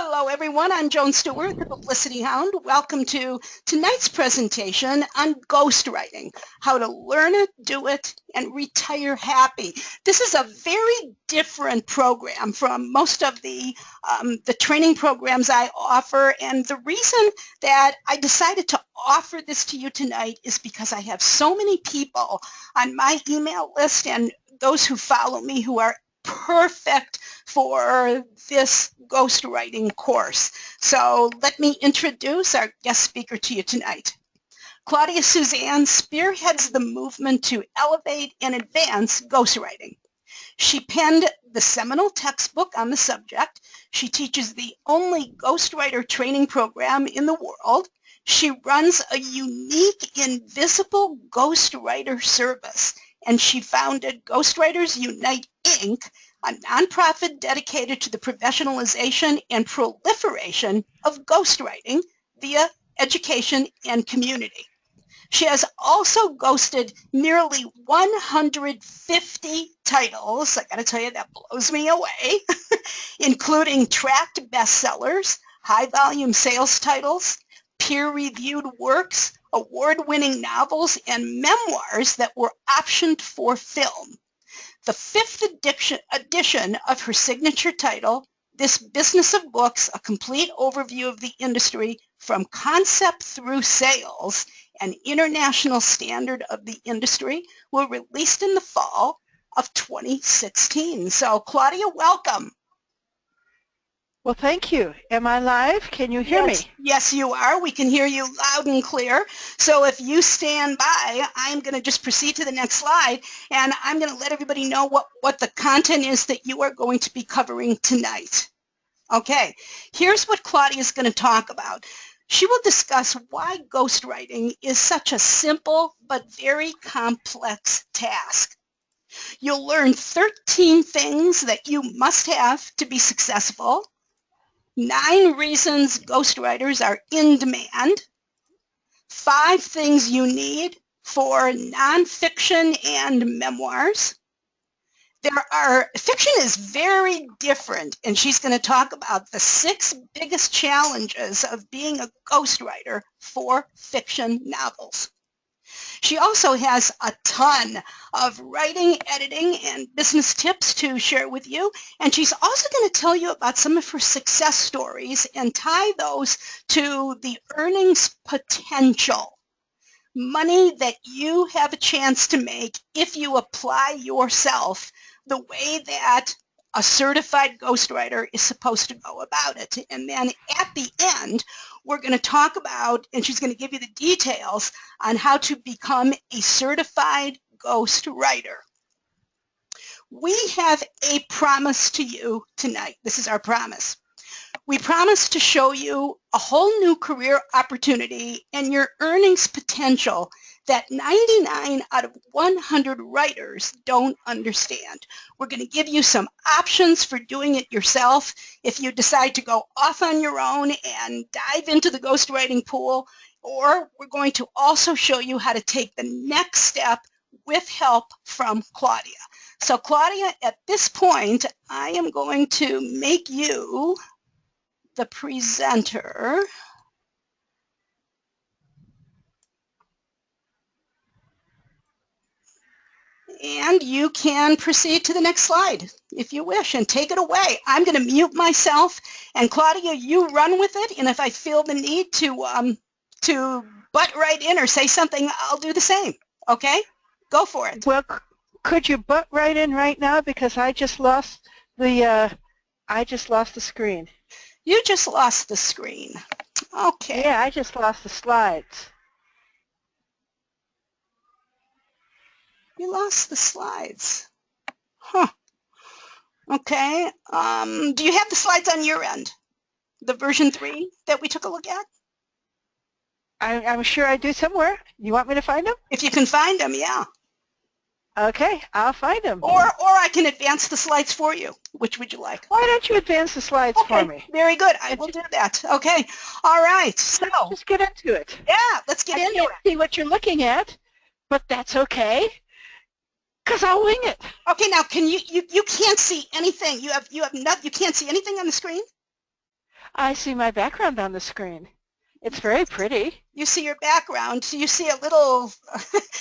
Hello everyone, I'm Joan Stewart, the Publicity Hound. Welcome to tonight's presentation on ghostwriting, how to learn it, do it, and retire happy. This is a very different program from most of the training programs I offer, and the reason that I decided to offer this to you tonight is because I have so many people on my email list and those who follow me who are perfect for this ghostwriting course. So let me introduce our guest speaker to you tonight. Claudia Suzanne spearheads the movement to elevate and advance ghostwriting. She penned the seminal textbook on the subject. She teaches the only ghostwriter training program in the world. She runs a unique invisible ghostwriter service, and she founded Ghostwriters Unite, Inc., a nonprofit dedicated to the professionalization and proliferation of ghostwriting via education and community. She has also ghosted nearly 150 titles. I gotta tell you, that blows me away, including tracked bestsellers, high-volume sales titles, peer-reviewed works, award-winning novels, and memoirs that were optioned for film. The fifth edition of her signature title, This Business of Books, A Complete Overview of the Industry from Concept Through Sales, an international standard of the industry, were released in the fall of 2016. So, Claudia, welcome. Well, thank you. Am I live? Can you hear me? Yes, you are. We can hear you loud and clear. So if you stand by, I'm going to just proceed to the next slide, and I'm going to let everybody know what the content is that you are going to be covering tonight. Okay, here's what Claudia is going to talk about. She will discuss why ghostwriting is such a simple but very complex task. You'll learn 13 things that you must have to be successful, 9 reasons ghostwriters are in demand, 5 things you need for nonfiction and memoirs. Fiction is very different, and she's going to talk about the 6 biggest challenges of being a ghostwriter for fiction novels. She also has a ton of writing, editing, and business tips to share with you. And she's also going to tell you about some of her success stories and tie those to the earnings potential, money that you have a chance to make if you apply yourself the way that a certified ghostwriter is supposed to go about it. And then at the end, we're going to talk about, and she's going to give you the details on how to become a certified ghostwriter. We have a promise to you tonight. This is our promise. We promise to show you a whole new career opportunity and your earnings potential that 99 out of 100 writers don't understand. We're going to give you some options for doing it yourself if you decide to go off on your own and dive into the ghostwriting pool, or we're going to also show you how to take the next step with help from Claudia. So Claudia, at this point, I am going to make you the presenter. And you can proceed to the next slide if you wish and take it away. I'm going to mute myself, and Claudia, you run with it, and if I feel the need to butt right in or say something, I'll do the same. Okay? Go for it. Well, could you butt right in right now, because I just lost the screen. You just lost the screen. Okay. Yeah, I just lost the slides. You lost the slides. Huh. Okay. Do you have the slides on your end? The version 3 that we took a look at? I'm sure I do somewhere. You want me to find them? If you can find them, yeah. Okay, I'll find them. Or I can advance the slides for you. Which would you like? Why don't you advance the slides for me? Very good. I will do that. Okay. All right. So let's just get into it. Yeah, let's get into it. I can't see what you're looking at, but that's okay, because I'll wing it. Okay. Now, can you can't see anything. You can't see anything on the screen? I see my background on the screen. It's very pretty. You see your background. So you see a little,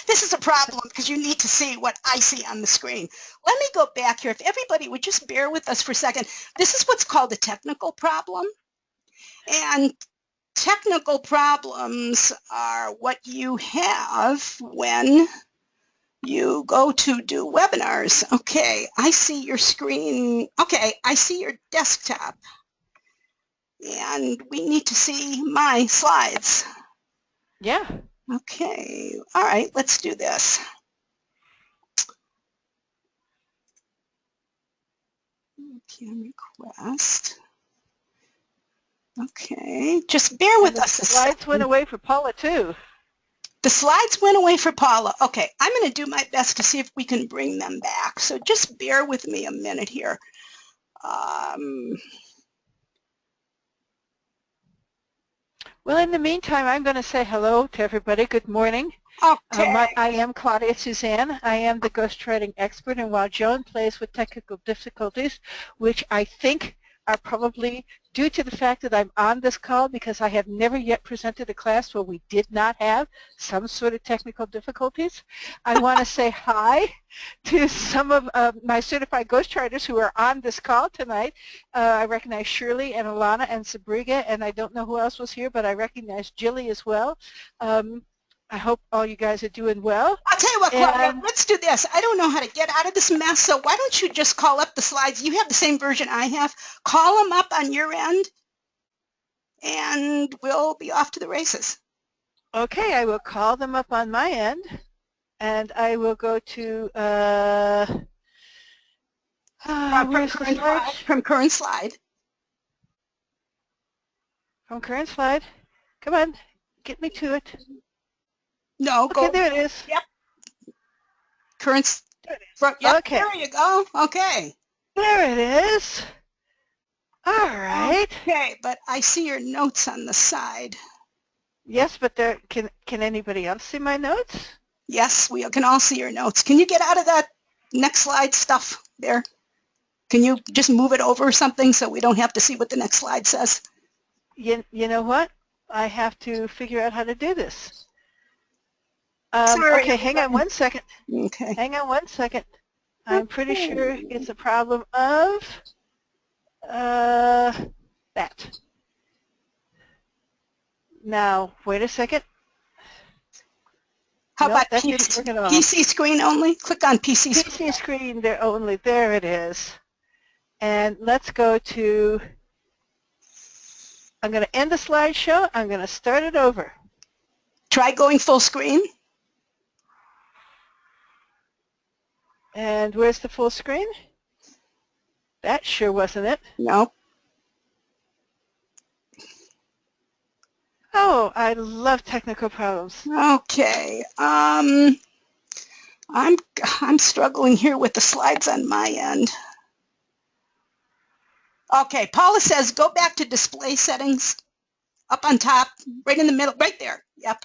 this is a problem because you need to see what I see on the screen. Let me go back here. If everybody would just bear with us for a second. This is what's called a technical problem. And technical problems are what you have when you go to do webinars. Okay, I see your screen. Okay, I see your desktop. And we need to see my slides. Yeah. Okay, all right, let's do this. Can request. Okay, just bear with us. The slides went away for Paula too. The slides went away for Paula. Okay, I'm going to do my best to see if we can bring them back. So just bear with me a minute here. Well, in the meantime, I'm going to say hello to everybody. Good morning. Okay. I am Claudia Suzanne. I am the ghostwriting expert, and while Joan plays with technical difficulties, which I think are probably due to the fact that I'm on this call because I have never yet presented a class where we did not have some sort of technical difficulties, I want to say hi to some of my certified ghostwriters who are on this call tonight. I recognize Shirley and Alana and Sabriga, and I don't know who else was here, but I recognize Jilly as well. I hope all you guys are doing well. I'll tell you what, Claudia, let's do this. I don't know how to get out of this mess, so why don't you just call up the slides? You have the same version I have. Call them up on your end, and we'll be off to the races. Okay, I will call them up on my end, and I will go to, where's the slide? From current slide. From current slide. Come on, get me to it. No, okay, go. There it is. Yep. Current. Yep, okay. There you go. Okay. There it is. All right. Okay, but I see your notes on the side. Yes, but there can anybody else see my notes? Yes, we can all see your notes. Can you get out of that next slide stuff there? Can you just move it over or something so we don't have to see what the next slide says? You know what? I have to figure out how to do this. Sorry, okay, hang on one second. Okay. Hang on one second. I'm pretty sure it's a problem of that. Now, wait a second. How about PC screen only? Click on PC screen. PC screen there only. There it is. And let's go to, I'm going to end the slideshow. I'm going to start it over. Try going full screen. And where's the full screen? That sure wasn't it. No. Oh, I love technical problems. Okay. I'm struggling here with the slides on my end. Okay, Paula says go back to display settings, up on top, right in the middle, right there. Yep.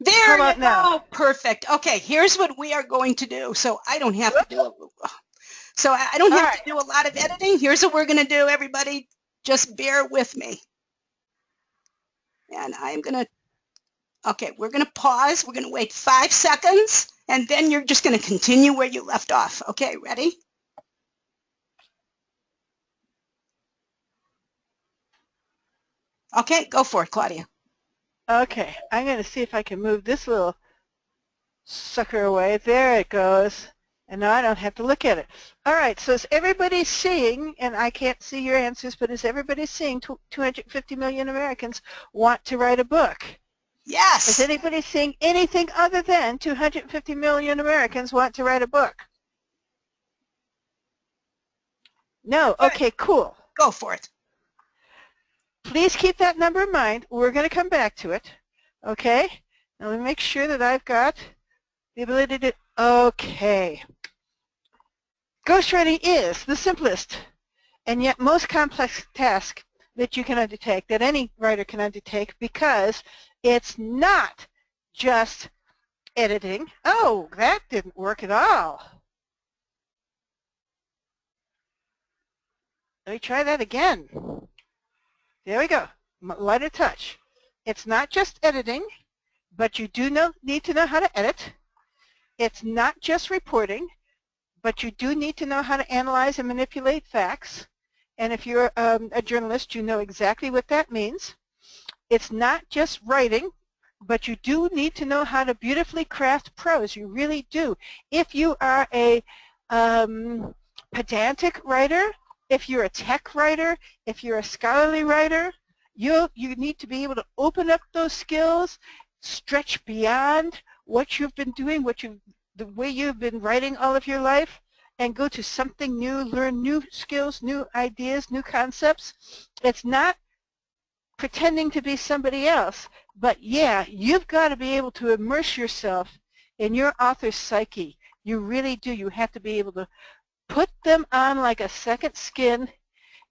There you go. Now? Perfect. Okay, here's what we are going to do. So I don't have to do it. So I don't have to do a lot of editing. Here's what we're going to do, everybody. Just bear with me. And I'm going to, okay, we're going to pause. We're going to wait 5 seconds, and then you're just going to continue where you left off. Okay, ready? Okay, go for it, Claudia. Okay, I'm going to see if I can move this little sucker away. There it goes. And now I don't have to look at it. All right, so is everybody seeing, and I can't see your answers, but is everybody seeing 250 million Americans want to write a book? Yes. Is anybody seeing anything other than 250 million Americans want to write a book? No? Okay, cool. Go for it. Please keep that number in mind. We're going to come back to it. Okay? Now let me make sure that I've got the ability to, okay. Ghostwriting is the simplest and yet most complex task that you can undertake, that any writer can undertake, because it's not just editing. Oh, that didn't work at all. Let me try that again. There we go. Lighter touch. It's not just editing, but you do need to know how to edit. It's not just reporting, but you do need to know how to analyze and manipulate facts. And if you're a journalist, you know exactly what that means. It's not just writing, but you do need to know how to beautifully craft prose. You really do. If you are a pedantic writer, if you're a tech writer, if you're a scholarly writer, you need to be able to open up those skills, stretch beyond what you've been doing, the way you've been writing all of your life, and go to something new, learn new skills, new ideas, new concepts. It's not pretending to be somebody else, but yeah, you've got to be able to immerse yourself in your author's psyche. You really do. You have to be able to put them on like a second skin,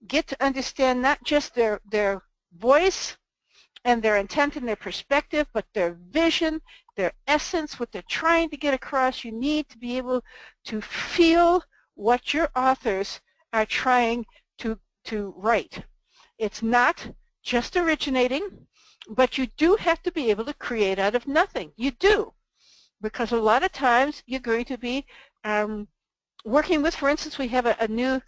get to understand not just their voice and their intent and their perspective, but their vision, their essence, what they're trying to get across. You need to be able to feel what your authors are trying to write. It's not just originating, but you do have to be able to create out of nothing. You do, because a lot of times you're going to be working with, for instance, we have a new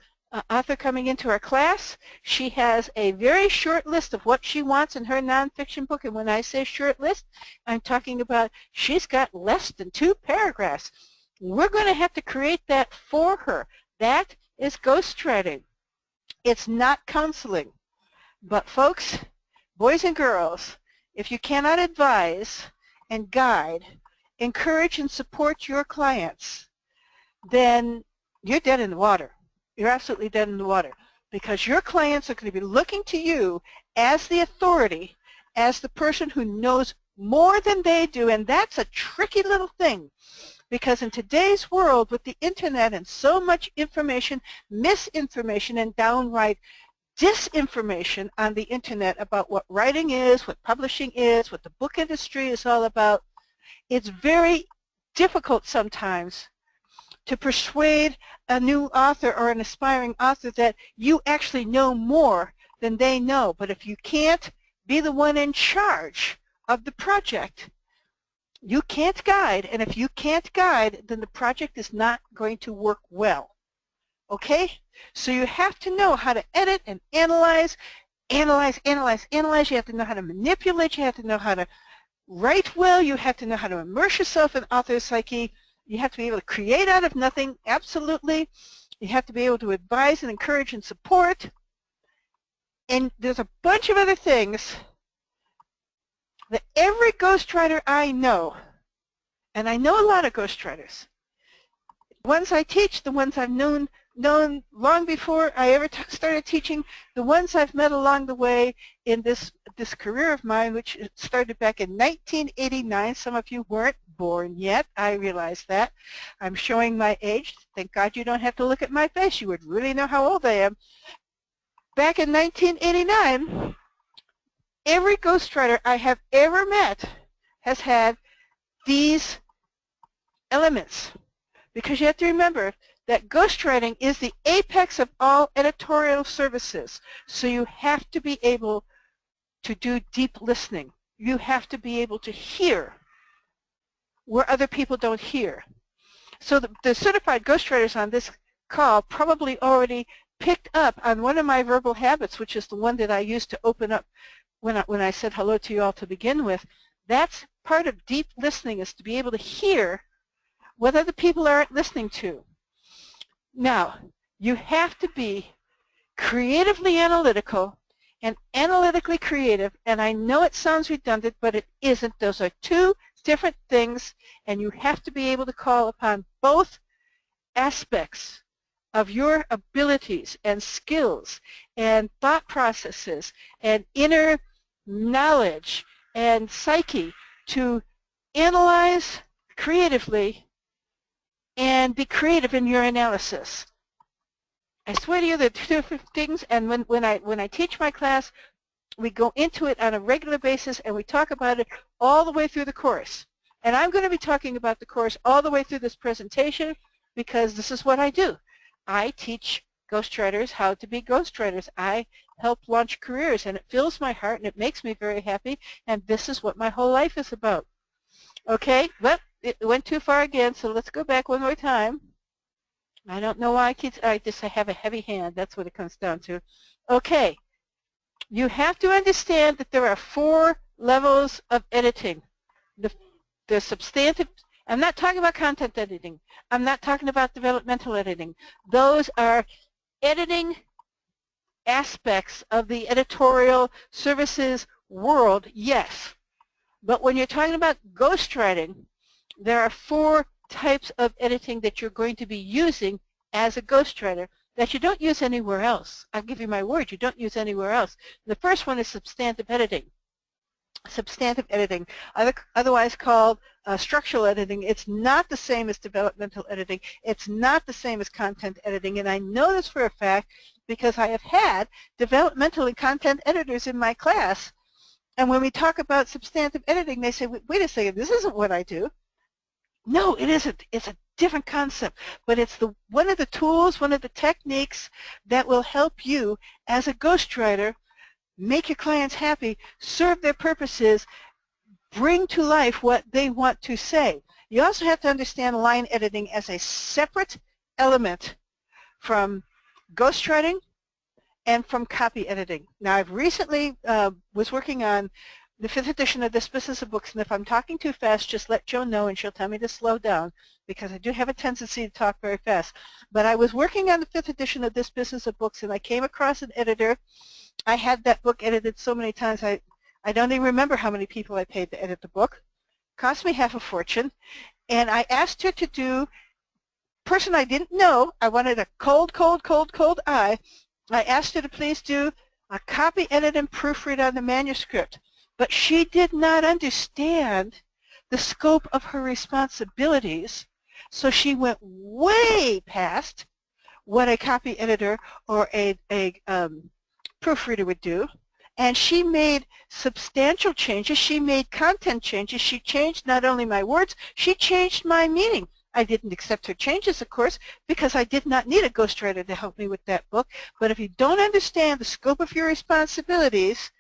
author coming into our class. She has a very short list of what she wants in her nonfiction book, and when I say short list, I'm talking about she's got less than 2 paragraphs. We're going to have to create that for her. That is ghostwriting. It's not counseling. But folks, boys and girls, if you cannot advise and guide, encourage and support your clients, then you're dead in the water. You're absolutely dead in the water, because your clients are going to be looking to you as the authority, as the person who knows more than they do, and that's a tricky little thing, because in today's world with the internet and so much information, misinformation, and downright disinformation on the internet about what writing is, what publishing is, what the book industry is all about, it's very difficult sometimes to persuade a new author or an aspiring author that you actually know more than they know. But if you can't be the one in charge of the project, you can't guide. And if you can't guide, then the project is not going to work well. Okay? So you have to know how to edit and analyze. You have to know how to manipulate. You have to know how to write well. You have to know how to immerse yourself in author's psyche. You have to be able to create out of nothing, absolutely. You have to be able to advise and encourage and support. And there's a bunch of other things that every ghostwriter I know, and I know a lot of ghostwriters, the ones I teach, the ones I've known long before I ever started teaching, the ones I've met along the way in this career of mine, which started back in 1989. Some of you weren't born yet. I realize that. I'm showing my age. Thank God you don't have to look at my face. You would really know how old I am. Back in 1989, every ghostwriter I have ever met has had these elements. Because you have to remember that ghostwriting is the apex of all editorial services. So you have to be able to do deep listening. You have to be able to hear where other people don't hear. So the certified ghostwriters on this call probably already picked up on one of my verbal habits, which is the one that I used to open up when I said hello to you all to begin with. That's part of deep listening, is to be able to hear what other people aren't listening to. Now, you have to be creatively analytical and analytically creative, and I know it sounds redundant, but it isn't. Those are two different things, and you have to be able to call upon both aspects of your abilities and skills and thought processes and inner knowledge and psyche to analyze creatively and be creative in your analysis. I swear to you, they're two different things, and when I teach my class, we go into it on a regular basis and we talk about it all the way through the course. And I'm going to be talking about the course all the way through this presentation because this is what I do. I teach ghostwriters how to be ghostwriters. I help launch careers, and it fills my heart, and it makes me very happy, and this is what my whole life is about. Okay, but it went too far again, so let's go back one more time. I don't know why I just have a heavy hand. That's what it comes down to. Okay, you have to understand that there are 4 levels of editing. The substantive, I'm not talking about content editing. I'm not talking about developmental editing. Those are editing aspects of the editorial services world, yes. But when you're talking about ghostwriting, there are 4 types of editing that you're going to be using as a ghostwriter that you don't use anywhere else. I'll give you my word, you don't use anywhere else. The first one is substantive editing. Substantive editing, otherwise called structural editing. It's not the same as developmental editing. It's not the same as content editing, and I know this for a fact because I have had developmental and content editors in my class, and when we talk about substantive editing, they say, wait a second, this isn't what I do. No, it isn't. It's a different concept, but it's one of the tools, one of the techniques that will help you as a ghostwriter make your clients happy, serve their purposes, bring to life what they want to say. You also have to understand line editing as a separate element from ghostwriting and from copy editing. Now, I've recently was working on the 5th edition of This Business of Books, and if I'm talking too fast, just let Joan know and she'll tell me to slow down because I do have a tendency to talk very fast. But I was working on the 5th edition of This Business of Books, and I came across an editor. I had that book edited so many times, I don't even remember how many people I paid to edit the book. It cost me half a fortune. And I asked her to do, person I didn't know, I wanted a cold eye. I asked her to please do a copy edit and proofread on the manuscript. But she did not understand the scope of her responsibilities, so she went way past what a copy editor or a proofreader would do, and she made substantial changes. She made content changes. She changed not only my words, she changed my meaning. I didn't accept her changes, of course, because I did not need a ghostwriter to help me with that book. But if you don't understand the scope of your responsibilities,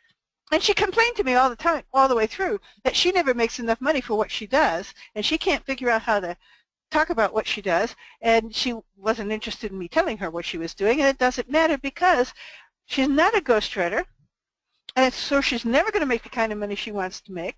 and she complained to me all the time, all the way through, that she never makes enough money for what she does, and she can't figure out how to talk about what she does, and she wasn't interested in me telling her what she was doing, and it doesn't matter because she's not a ghostwriter, and so she's never going to make the kind of money she wants to make.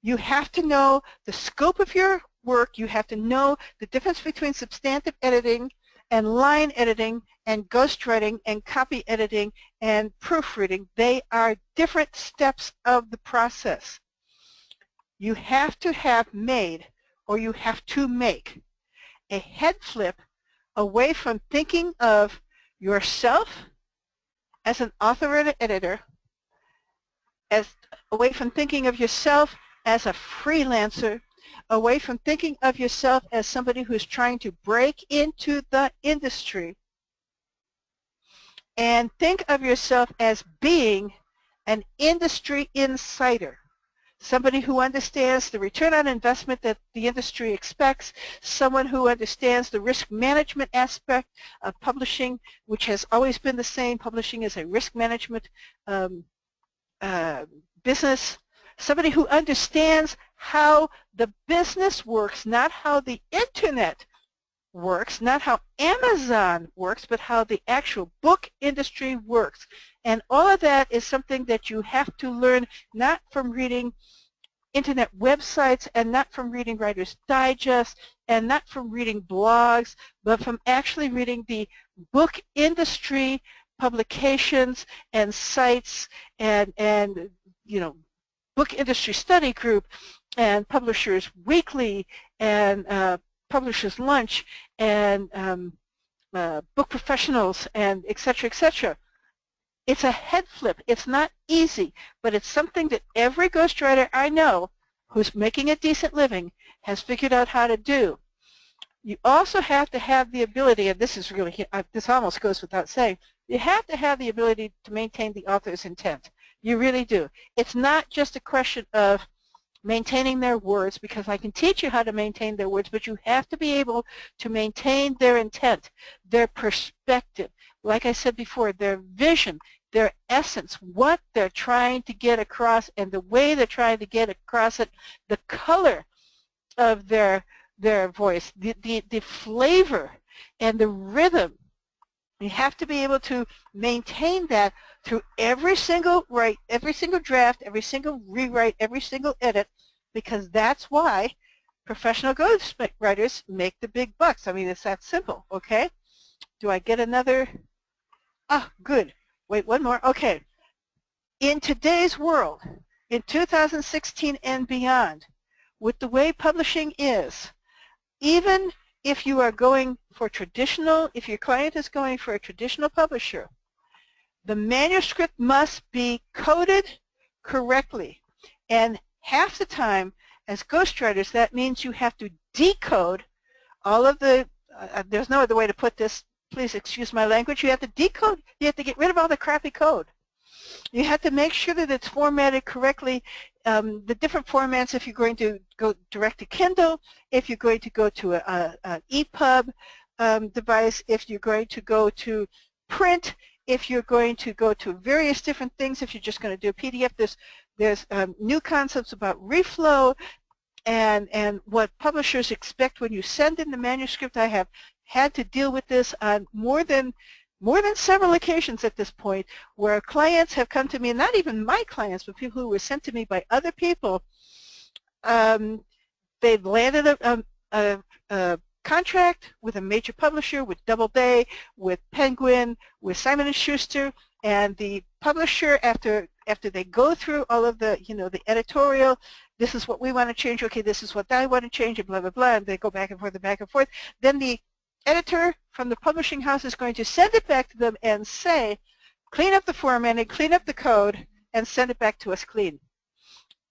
You have to know the scope of your work. You have to know the difference between substantive editing and line editing and ghostwriting and copy editing and proofreading. They are different steps of the process. You have to have made, or you have to make, a head flip away from thinking of yourself as an author and an editor, away from thinking of yourself as a freelancer, away from thinking of yourself as somebody who's trying to break into the industry, and think of yourself as being an industry insider, somebody who understands the return on investment that the industry expects, someone who understands the risk management aspect of publishing, which has always been the same. Publishing is a risk management business, somebody who understands how the business works, not how the internet works, not how Amazon works, but how the actual book industry works. And all of that is something that you have to learn, not from reading internet websites and not from reading Writer's Digest and not from reading blogs, but from actually reading the book industry publications and sites and you know, book industry study group and Publishers Weekly and Publishers Lunch and book professionals and et cetera, It's a head flip. It's not easy, but it's something that every ghostwriter I know who's making a decent living has figured out how to do. You also have to have the ability, and this is really, this almost goes without saying, you have to have the ability to maintain the author's intent. You really do. It's not just a question of maintaining their words, because I can teach you how to maintain their words, but you have to be able to maintain their intent, their perspective, like I said before, their vision, their essence, what they're trying to get across and the way they're trying to get across it, the color of their voice, the flavor and the rhythm. You have to be able to maintain that through every single write, every single draft, every single rewrite, every single edit, because that's why professional ghostwriters make the big bucks. I mean, it's that simple, okay? Do I get another? Ah, good. Wait, one more. Okay. In today's world, in 2016 and beyond, with the way publishing is, even if you are going for traditional, if your client is going for a traditional publisher, the manuscript must be coded correctly. And half the time, as ghostwriters, that means you have to decode all of the, there's no other way to put this, please excuse my language, you have to decode, you have to get rid of all the crappy code. You have to make sure that it's formatted correctly, the different formats if you're going to go direct to Kindle, if you're going to go to an EPUB device, if you're going to go to print, if you're going to go to various different things, if you're just going to do a PDF. There's new concepts about reflow and what publishers expect when you send in the manuscript. I have had to deal with this on more than several occasions at this point, where clients have come to me, and not even my clients, but people who were sent to me by other people. They've landed a contract with a major publisher, with Doubleday, with Penguin, with Simon & Schuster, and the publisher, after they go through all of the, the editorial, this is what we want to change, okay, this is what I want to change, and blah, blah, blah, and they go back and forth and back and forth. Then the editor from the publishing house is going to send it back to them and say, clean up the formatting, clean up the code, and send it back to us clean.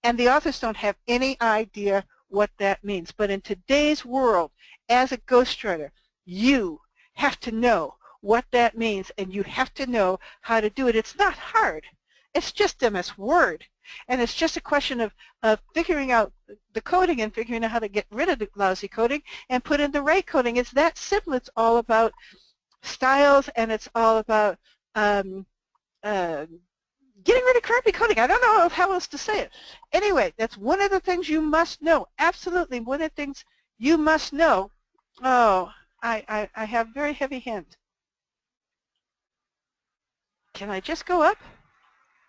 And the authors don't have any idea what that means. But in today's world, as a ghostwriter, you have to know what that means, and you have to know how to do it. It's not hard. It's just MS Word. And it's just a question of figuring out the coding and figuring out how to get rid of the lousy coding and put in the right coding. It's that simple. It's all about styles, and it's all about getting rid of crappy coding. I don't know how else to say it. Anyway, that's one of the things you must know. Absolutely, one of the things you must know. Oh, I have very heavy hand. Can I just go up?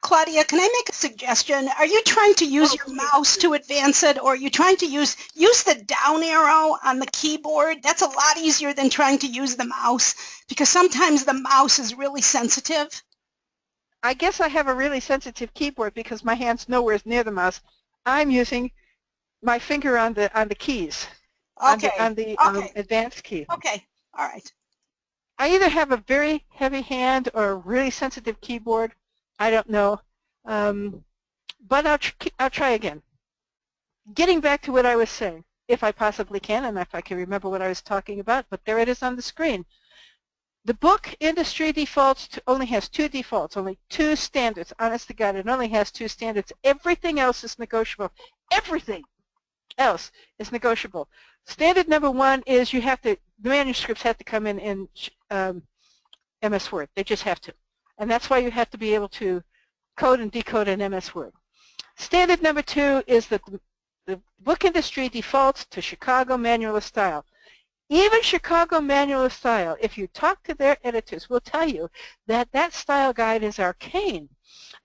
Claudia, can I make a suggestion? Are you trying to use your mouse to advance it, or are you trying to use the down arrow on the keyboard? That's a lot easier than trying to use the mouse, because sometimes the mouse is really sensitive. I guess I have a really sensitive keyboard because my hand's nowhere near the mouse. I'm using my finger on the keys, okay. on the advanced key. Okay, all right. I either have a very heavy hand or a really sensitive keyboard. I don't know, but I'll try again. Getting back to what I was saying, if I possibly can, and if I can remember what I was talking about, but there it is on the screen. The book industry only has two defaults, only two standards. Honest to God, it only has two standards. Everything else is negotiable. Everything else is negotiable. Standard number one is the manuscripts have to come in MS Word. They just have to. And that's why you have to be able to code and decode in MS Word. Standard number two is that the book industry defaults to Chicago Manual of Style. Even Chicago Manual of Style, if you talk to their editors, will tell you that that style guide is arcane.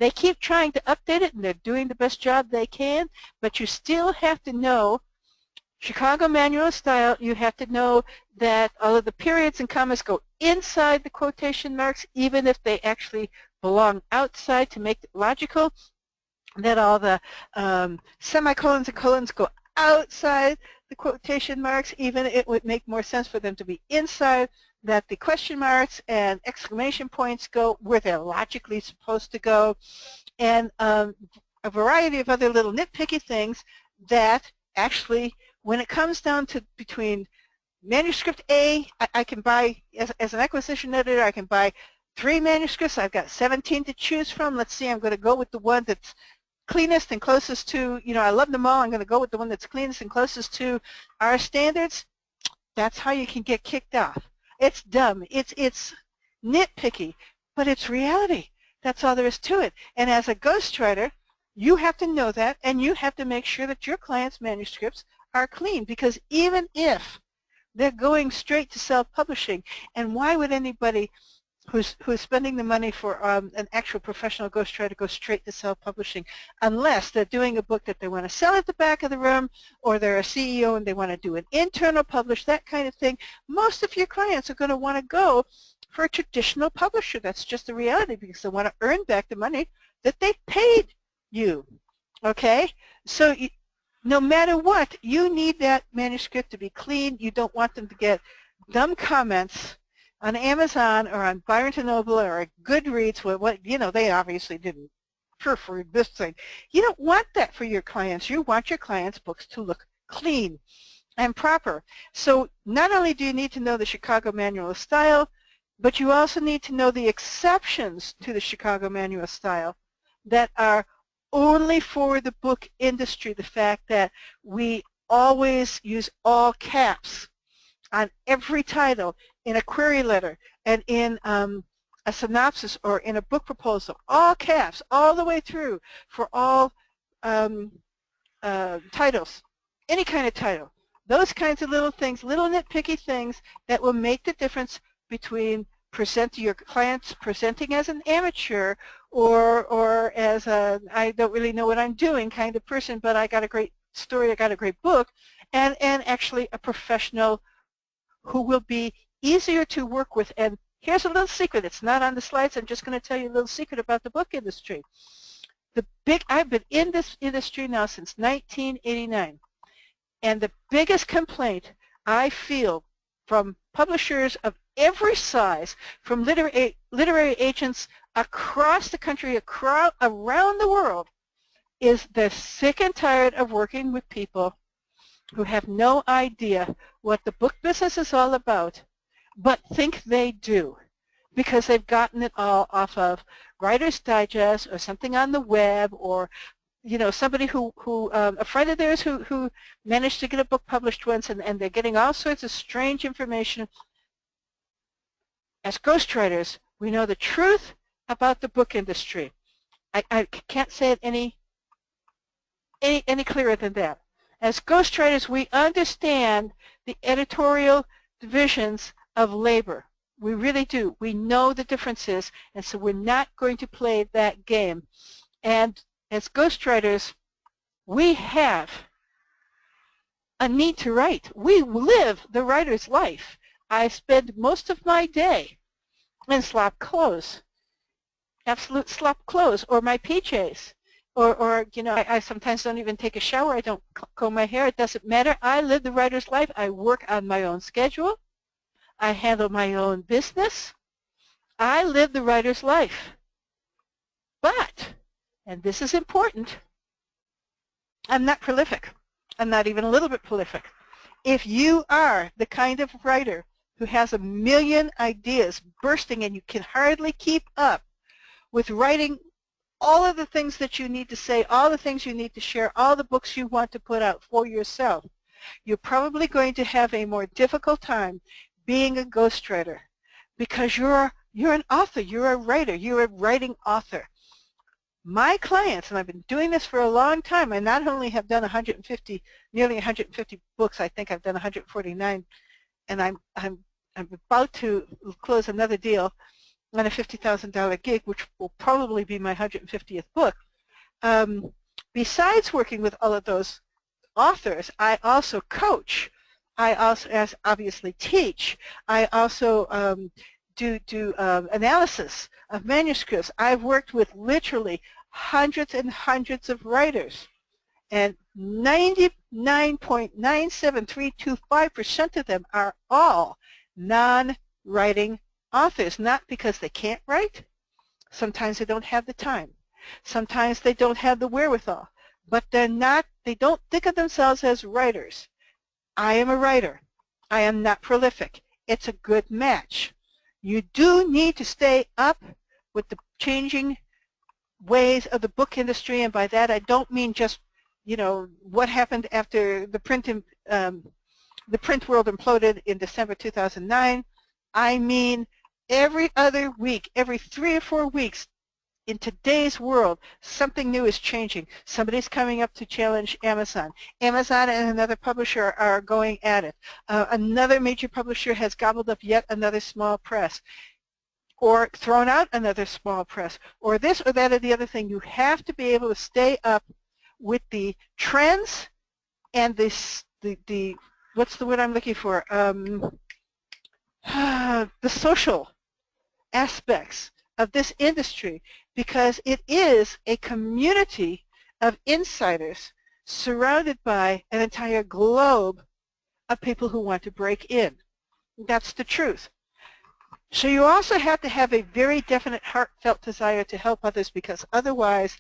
They keep trying to update it, and they're doing the best job they can, but you still have to know Chicago Manual of Style. You have to know that all of the periods and commas go inside the quotation marks, even if they actually belong outside, to make it logical, that all the semicolons and colons go outside the quotation marks, even it would make more sense for them to be inside, that the question marks and exclamation points go where they're logically supposed to go, and a variety of other little nitpicky things that actually, when it comes down to between manuscript A, I can buy, as an acquisition editor, I can buy 3 manuscripts. I've got 17 to choose from. Let's see, I'm going to go with the one that's cleanest and closest to, I love them all, I'm going to go with the one that's cleanest and closest to our standards, that's how you can get kicked off. It's dumb. It's nitpicky, but it's reality. That's all there is to it. And as a ghostwriter, you have to know that, and you have to make sure that your clients' manuscripts are clean, because even if they're going straight to self-publishing, and why would anybody who's spending the money for an actual professional ghostwriter go straight to self-publishing, unless they're doing a book that they want to sell at the back of the room, or they're a CEO and they want to do an internal publish, that kind of thing. Most of your clients are going to want to go for a traditional publisher. That's just the reality, because they want to earn back the money that they paid you. Okay? So no matter what, you need that manuscript to be clean. You don't want them to get dumb comments on Amazon or on Barnes & Noble or Goodreads, they obviously didn't proofread this thing. You don't want that for your clients. You want your clients' books to look clean and proper. So not only do you need to know the Chicago Manual of Style, but you also need to know the exceptions to the Chicago Manual of Style that are only for the book industry. The fact that we always use all caps on every title, in a query letter, and in a synopsis or in a book proposal, all caps, all the way through for all titles, any kind of title. Those kinds of little things, little nitpicky things that will make the difference between your clients presenting as an amateur or as a I don't really know what I'm doing kind of person, but I got a great story, I got a great book, and actually a professional who will be easier to work with. And here's a little secret. It's not on the slides. I'm just going to tell you a little secret about the book industry. I've been in this industry now since 1989. And the biggest complaint I feel from publishers of every size, from literary agents across the country, around the world, is they're sick and tired of working with people who have no idea what the book business is all about, but think they do, because they've gotten it all off of Writer's Digest or something on the web, or somebody a friend of theirs who managed to get a book published once, and they're getting all sorts of strange information. As ghostwriters, we know the truth about the book industry. I can't say it any clearer than that. As ghostwriters, we understand the editorial divisions of labor. We really do. We know the differences, and so we're not going to play that game. And as ghostwriters, we have a need to write. We live the writer's life. I spend most of my day in slop clothes, absolute slop clothes, or my PJs. Or I sometimes don't even take a shower. I don't comb my hair. It doesn't matter. I live the writer's life. I work on my own schedule. I handle my own business. I live the writer's life. But, and this is important, I'm not prolific. I'm not even a little bit prolific. If you are the kind of writer who has a million ideas bursting and you can hardly keep up with writing all of the things that you need to say, all the things you need to share, all the books you want to put out for yourself, you're probably going to have a more difficult time being a ghostwriter, because you're an author, you're a writer, you're a writing author. My clients, and I've been doing this for a long time, I not only have done nearly 150 books, I think I've done 149, and I'm about to close another deal on a $50,000 gig, which will probably be my 150th book. Besides working with all of those authors, I also coach. I also obviously teach. I also do analysis of manuscripts. I've worked with literally hundreds and hundreds of writers, and 99.97325% of them are all non-writing authors, not because they can't write. Sometimes they don't have the time. Sometimes they don't have the wherewithal. But they don't think of themselves as writers. I am a writer. I am not prolific. It's a good match. You do need to stay up with the changing ways of the book industry, and by that I don't mean just, you know, what happened after the print world imploded in December 2009. I mean every other week, every 3 or 4 weeks, in today's world, something new is changing. Somebody's coming up to challenge Amazon. Amazon and another publisher are going at it. Another major publisher has gobbled up yet another small press, or thrown out another small press, or this or that or the other thing. You have to be able to stay up with the trends and the what's the word I'm looking for? The social aspects of this industry, because it is a community of insiders surrounded by an entire globe of people who want to break in. That's the truth. So you also have to have a very definite heartfelt desire to help others, because otherwise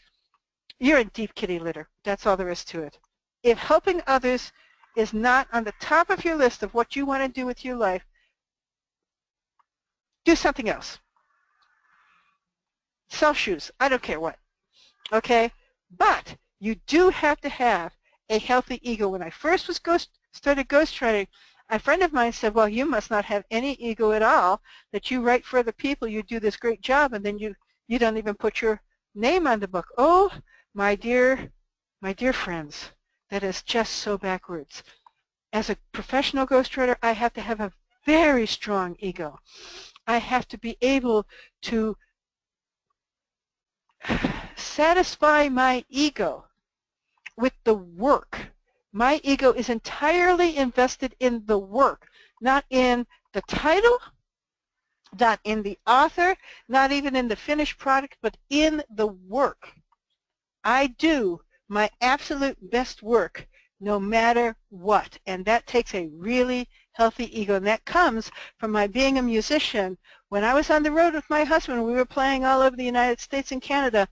you're in deep kitty litter. That's all there is to it. If helping others is not on the top of your list of what you want to do with your life, do something else. Sell shoes, I don't care what, okay? But you do have to have a healthy ego. When I first started ghostwriting, a friend of mine said, well, you must not have any ego at all, that you write for other people, you do this great job, and then you don't even put your name on the book. Oh, my dear friends, that is just so backwards. As a professional ghostwriter, I have to have a very strong ego. I have to be able to satisfy my ego with the work. My ego is entirely invested in the work, not in the title, not in the author, not even in the finished product, but in the work. I do my absolute best work no matter what, and that takes a really healthy ego, and that comes from my being a musician. When I was on the road with my husband, we were playing all over the United States and Canada.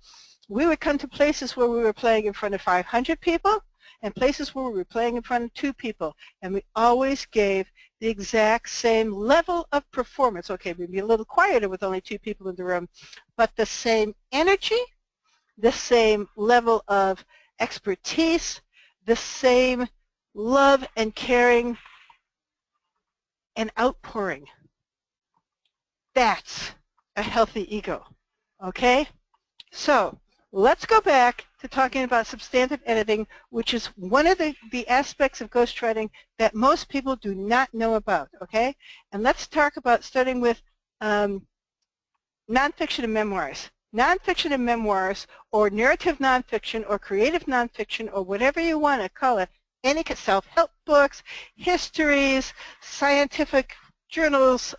We would come to places where we were playing in front of 500 people and places where we were playing in front of 2 people, and we always gave the exact same level of performance. Okay, we'd be a little quieter with only 2 people in the room, but the same energy, the same level of expertise, the same love and caring and outpouring. That's a healthy ego, okay? So let's go back to talking about substantive editing, which is one of the aspects of ghostwriting that most people do not know about, okay? And let's talk about starting with nonfiction and memoirs. Nonfiction and memoirs, or narrative nonfiction, or creative nonfiction, or whatever you want to call it, any self-help books, histories, scientific journals,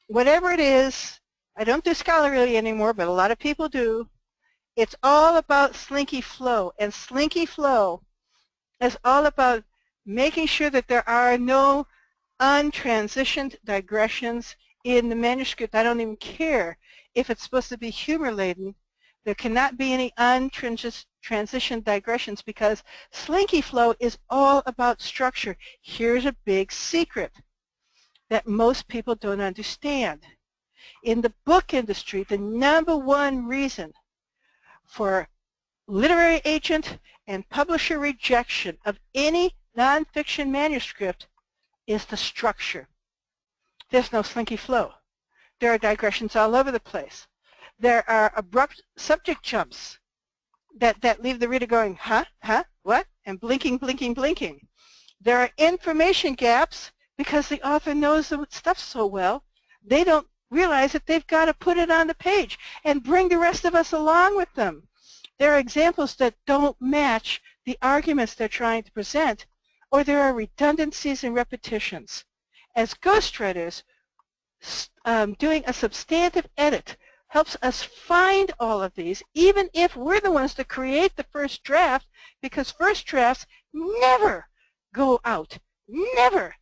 whatever it is. I don't do scholarly anymore, but a lot of people do. It's all about slinky flow, and slinky flow is all about making sure that there are no untransitioned digressions in the manuscript. I don't even care if it's supposed to be humor-laden. There cannot be any untransitioned digressions, because slinky flow is all about structure. Here's a big secret that most people don't understand. In the book industry, the #1 reason for literary agent and publisher rejection of any nonfiction manuscript is the structure. There's no slinky flow. There are digressions all over the place. There are abrupt subject jumps that leave the reader going, huh, what? And blinking, blinking, blinking. There are information gaps because the author knows the stuff so well, they don't realize that they've got to put it on the page and bring the rest of us along with them. There are examples that don't match the arguments they're trying to present, or there are redundancies and repetitions. As ghostwriters, doing a substantive edit helps us find all of these, even if we're the ones that create the first draft, because first drafts never go out, never.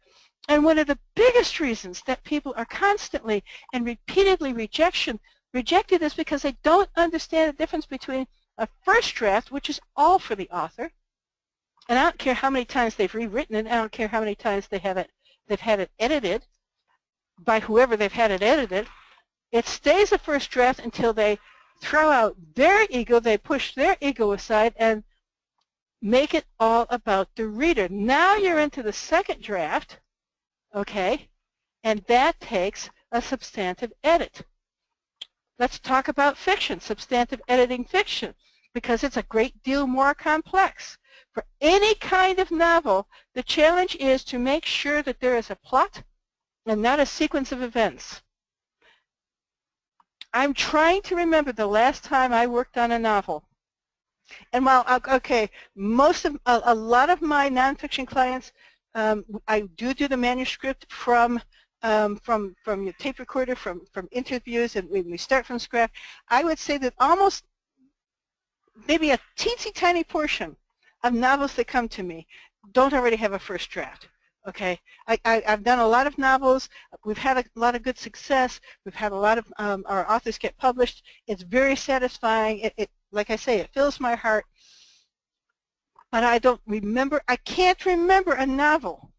And one of the biggest reasons that people are constantly and repeatedly rejected is because they don't understand the difference between a first draft, which is all for the author, and I don't care how many times they've rewritten it, I don't care how many times they've had it edited by whoever they've had it edited, it stays a first draft until they throw out their ego, they push their ego aside and make it all about the reader. Now you're into the second draft, okay, and that takes a substantive edit. Let's talk about fiction, substantive editing fiction, because it's a great deal more complex. For any kind of novel, the challenge is to make sure that there is a plot and not a sequence of events. I'm trying to remember the last time I worked on a novel. And while, okay, a lot of my nonfiction clients, I do the manuscript from your tape recorder, from interviews, and we start from scratch. I would say that almost maybe a teensy tiny portion of novels that come to me don't already have a first draft. Okay, I've done a lot of novels. We've had a lot of good success. We've had a lot of our authors get published. It's very satisfying. Like I say, it fills my heart. But I can't remember a novel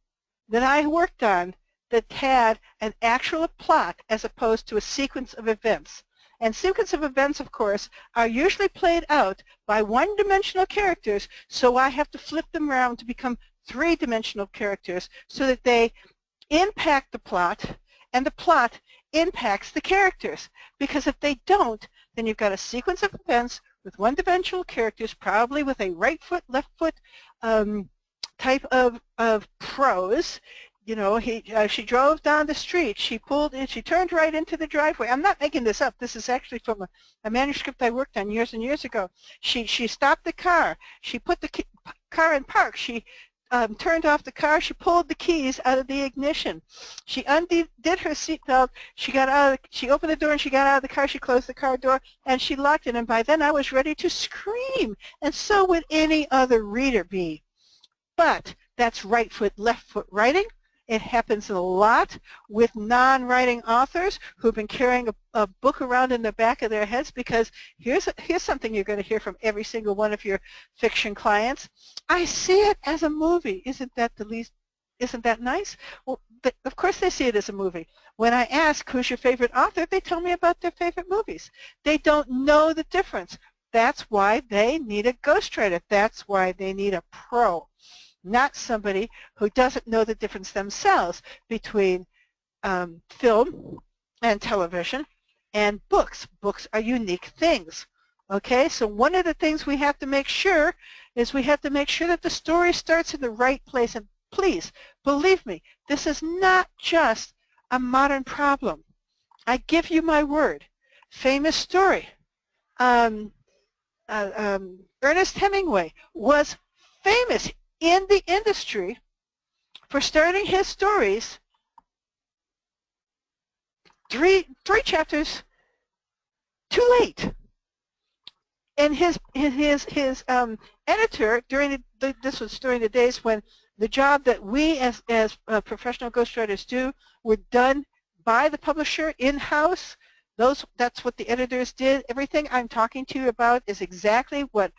that I worked on that had an actual plot as opposed to a sequence of events. And sequence of events, of course, are usually played out by one-dimensional characters, so I have to flip them around to become three-dimensional characters so that they impact the plot and the plot impacts the characters. Because if they don't, then you've got a sequence of events with one-dimensional characters, probably with a right foot, left foot type of prose. You know, she drove down the street, she turned right into the driveway. I'm not making this up. This is actually from a manuscript I worked on years and years ago. She stopped the car. She put the car in park. She turned off the car. She pulled the keys out of the ignition. She undid her seatbelt. She opened the door and she got out of the car. She closed the car door and she locked it. And by then I was ready to scream. And so would any other reader be. But that's right foot, left foot writing. It happens a lot with non-writing authors who've been carrying a book around in the back of their heads, because here's something you're going to hear from every single one of your fiction clients. I see it as a movie. Isn't that nice? Well, of course they see it as a movie. When I ask who's your favorite author, they tell me about their favorite movies. They don't know the difference. That's why they need a ghostwriter. That's why they need a pro. Not somebody who doesn't know the difference themselves between film and television and books. Books are unique things. Okay, so one of the things we have to make sure is we have to make sure that the story starts in the right place. And please, believe me, this is not just a modern problem. I give you my word. Famous story. Ernest Hemingway was famous in the industry for starting his stories three chapters too late. And his editor, this was during the days when the job that we as professional ghostwriters do were done by the publisher in-house. That's what the editors did. Everything I'm talking to you about is exactly what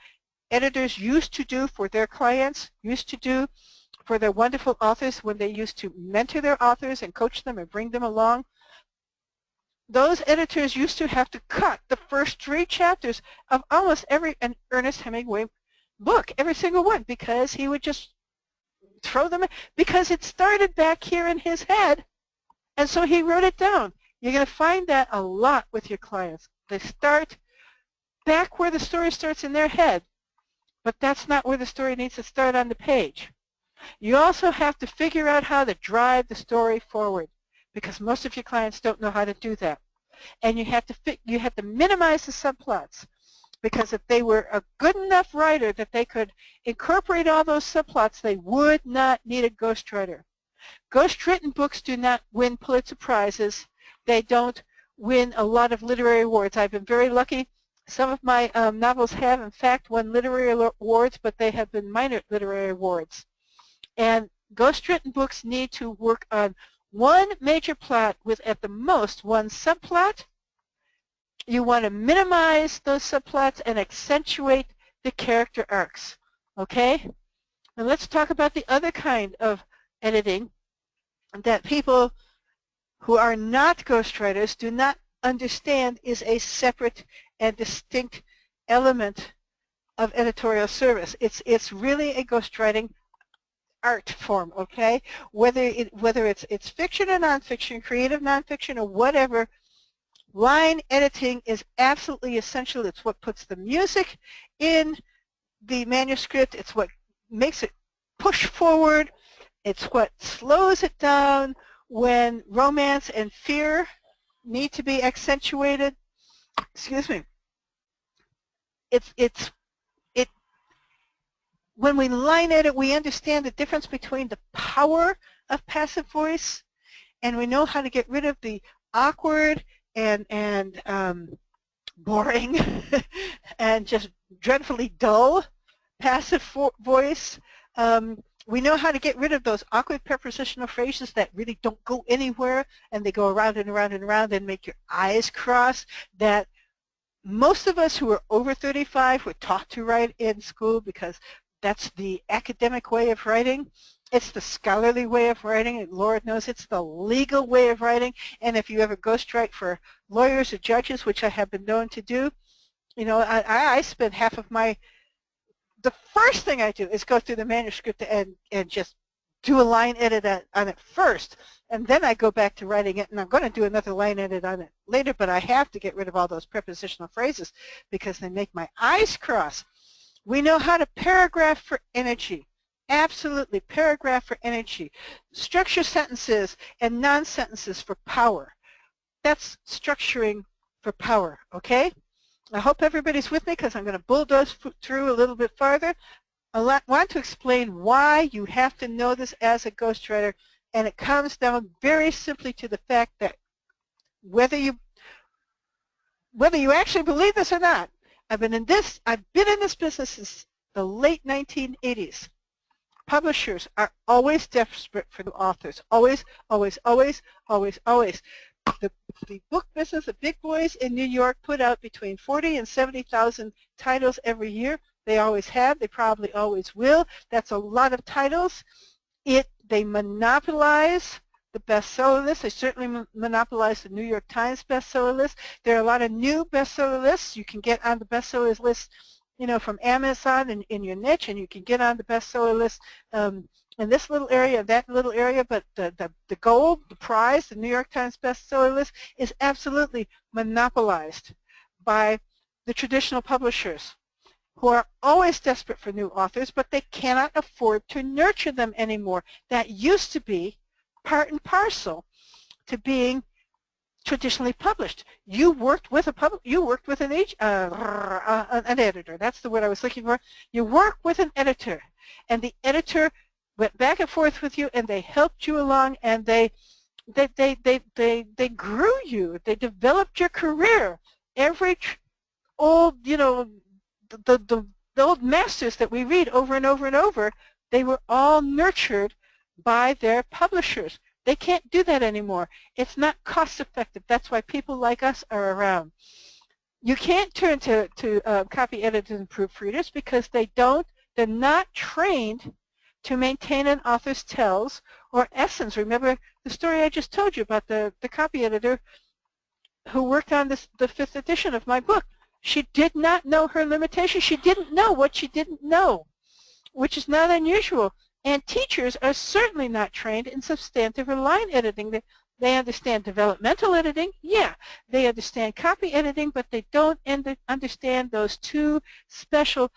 editors used to do for their clients, used to do for their wonderful authors when they used to mentor their authors and coach them and bring them along. Those editors used to have to cut the first 3 chapters of almost every Ernest Hemingway book, every single one, because he would just throw them in, because it started back here in his head, and so he wrote it down. You're going to find that a lot with your clients. They start back where the story starts in their head. But that's not where the story needs to start on the page. You also have to figure out how to drive the story forward, because most of your clients don't know how to do that. And you have to minimize the subplots, because if they were a good enough writer that they could incorporate all those subplots, they would not need a ghostwriter. Ghostwritten books do not win Pulitzer Prizes. They don't win a lot of literary awards. I've been very lucky. Some of my novels have, in fact, won literary awards, but they have been minor literary awards. And ghostwritten books need to work on one major plot with, at the most, one subplot. You want to minimize those subplots and accentuate the character arcs. Okay? And let's talk about the other kind of editing that people who are not ghostwriters do not understand is a separate and distinct element of editorial service. It's really a ghostwriting art form, okay? Whether it's fiction or nonfiction, creative nonfiction or whatever, line editing is absolutely essential. It's what puts the music in the manuscript. It's what makes it push forward. It's what slows it down when romance and fear need to be accentuated. Excuse me. It when we line edit, we understand the difference between the power of passive voice, and we know how to get rid of the awkward and boring and just dreadfully dull passive voice. We know how to get rid of those awkward prepositional phrases that really don't go anywhere, and they go around and around and around and make your eyes cross, that most of us who are over 35 were taught to write in school because that's the academic way of writing. It's the scholarly way of writing, and Lord knows it's the legal way of writing. And if you ever ghostwrite for lawyers or judges, which I have been known to do, you know, I spend half of the first thing I do is go through the manuscript and just do a line edit on it first, and then I go back to writing it, and I'm going to do another line edit on it later, but I have to get rid of all those prepositional phrases because they make my eyes cross. We know how to paragraph for energy. Absolutely, paragraph for energy. Structure sentences and non-sentences for power. That's structuring for power, okay? I hope everybody's with me because I'm going to bulldoze through a little bit farther. I want to explain why you have to know this as a ghostwriter, and it comes down very simply to the fact that whether you actually believe this or not, I've been in this business since the late 1980s. Publishers are always desperate for new authors. Always, always, always, always, always. The book business, the big boys in New York put out between 40 and 70,000 titles every year. They always have. They probably always will. That's a lot of titles. They monopolize the bestseller list. They certainly monopolize the New York Times bestseller list. There are a lot of new bestseller lists. You can get on the bestseller list, you know, from Amazon in your niche, and you can get on the bestseller list in this little area, that little area, but the gold, the prize, the New York Times bestseller list is absolutely monopolized by the traditional publishers, who are always desperate for new authors, but they cannot afford to nurture them anymore. That used to be part and parcel to being traditionally published. You worked with an editor. That's the word I was looking for. You work with an editor, and the editor went back and forth with you, and they helped you along, and they grew you. They developed your career. Every old, you know, the old masters that we read over and over and over, they were all nurtured by their publishers. They can't do that anymore. It's not cost effective. That's why people like us are around. You can't turn to copy editors and proofreaders because they're not trained to maintain an author's tells or essence. Remember the story I just told you about the copy editor who worked on the 5th edition of my book. She did not know her limitations. She didn't know what she didn't know, which is not unusual. And teachers are certainly not trained in substantive or line editing. They understand developmental editing, yeah. They understand copy editing, but they don't understand those two special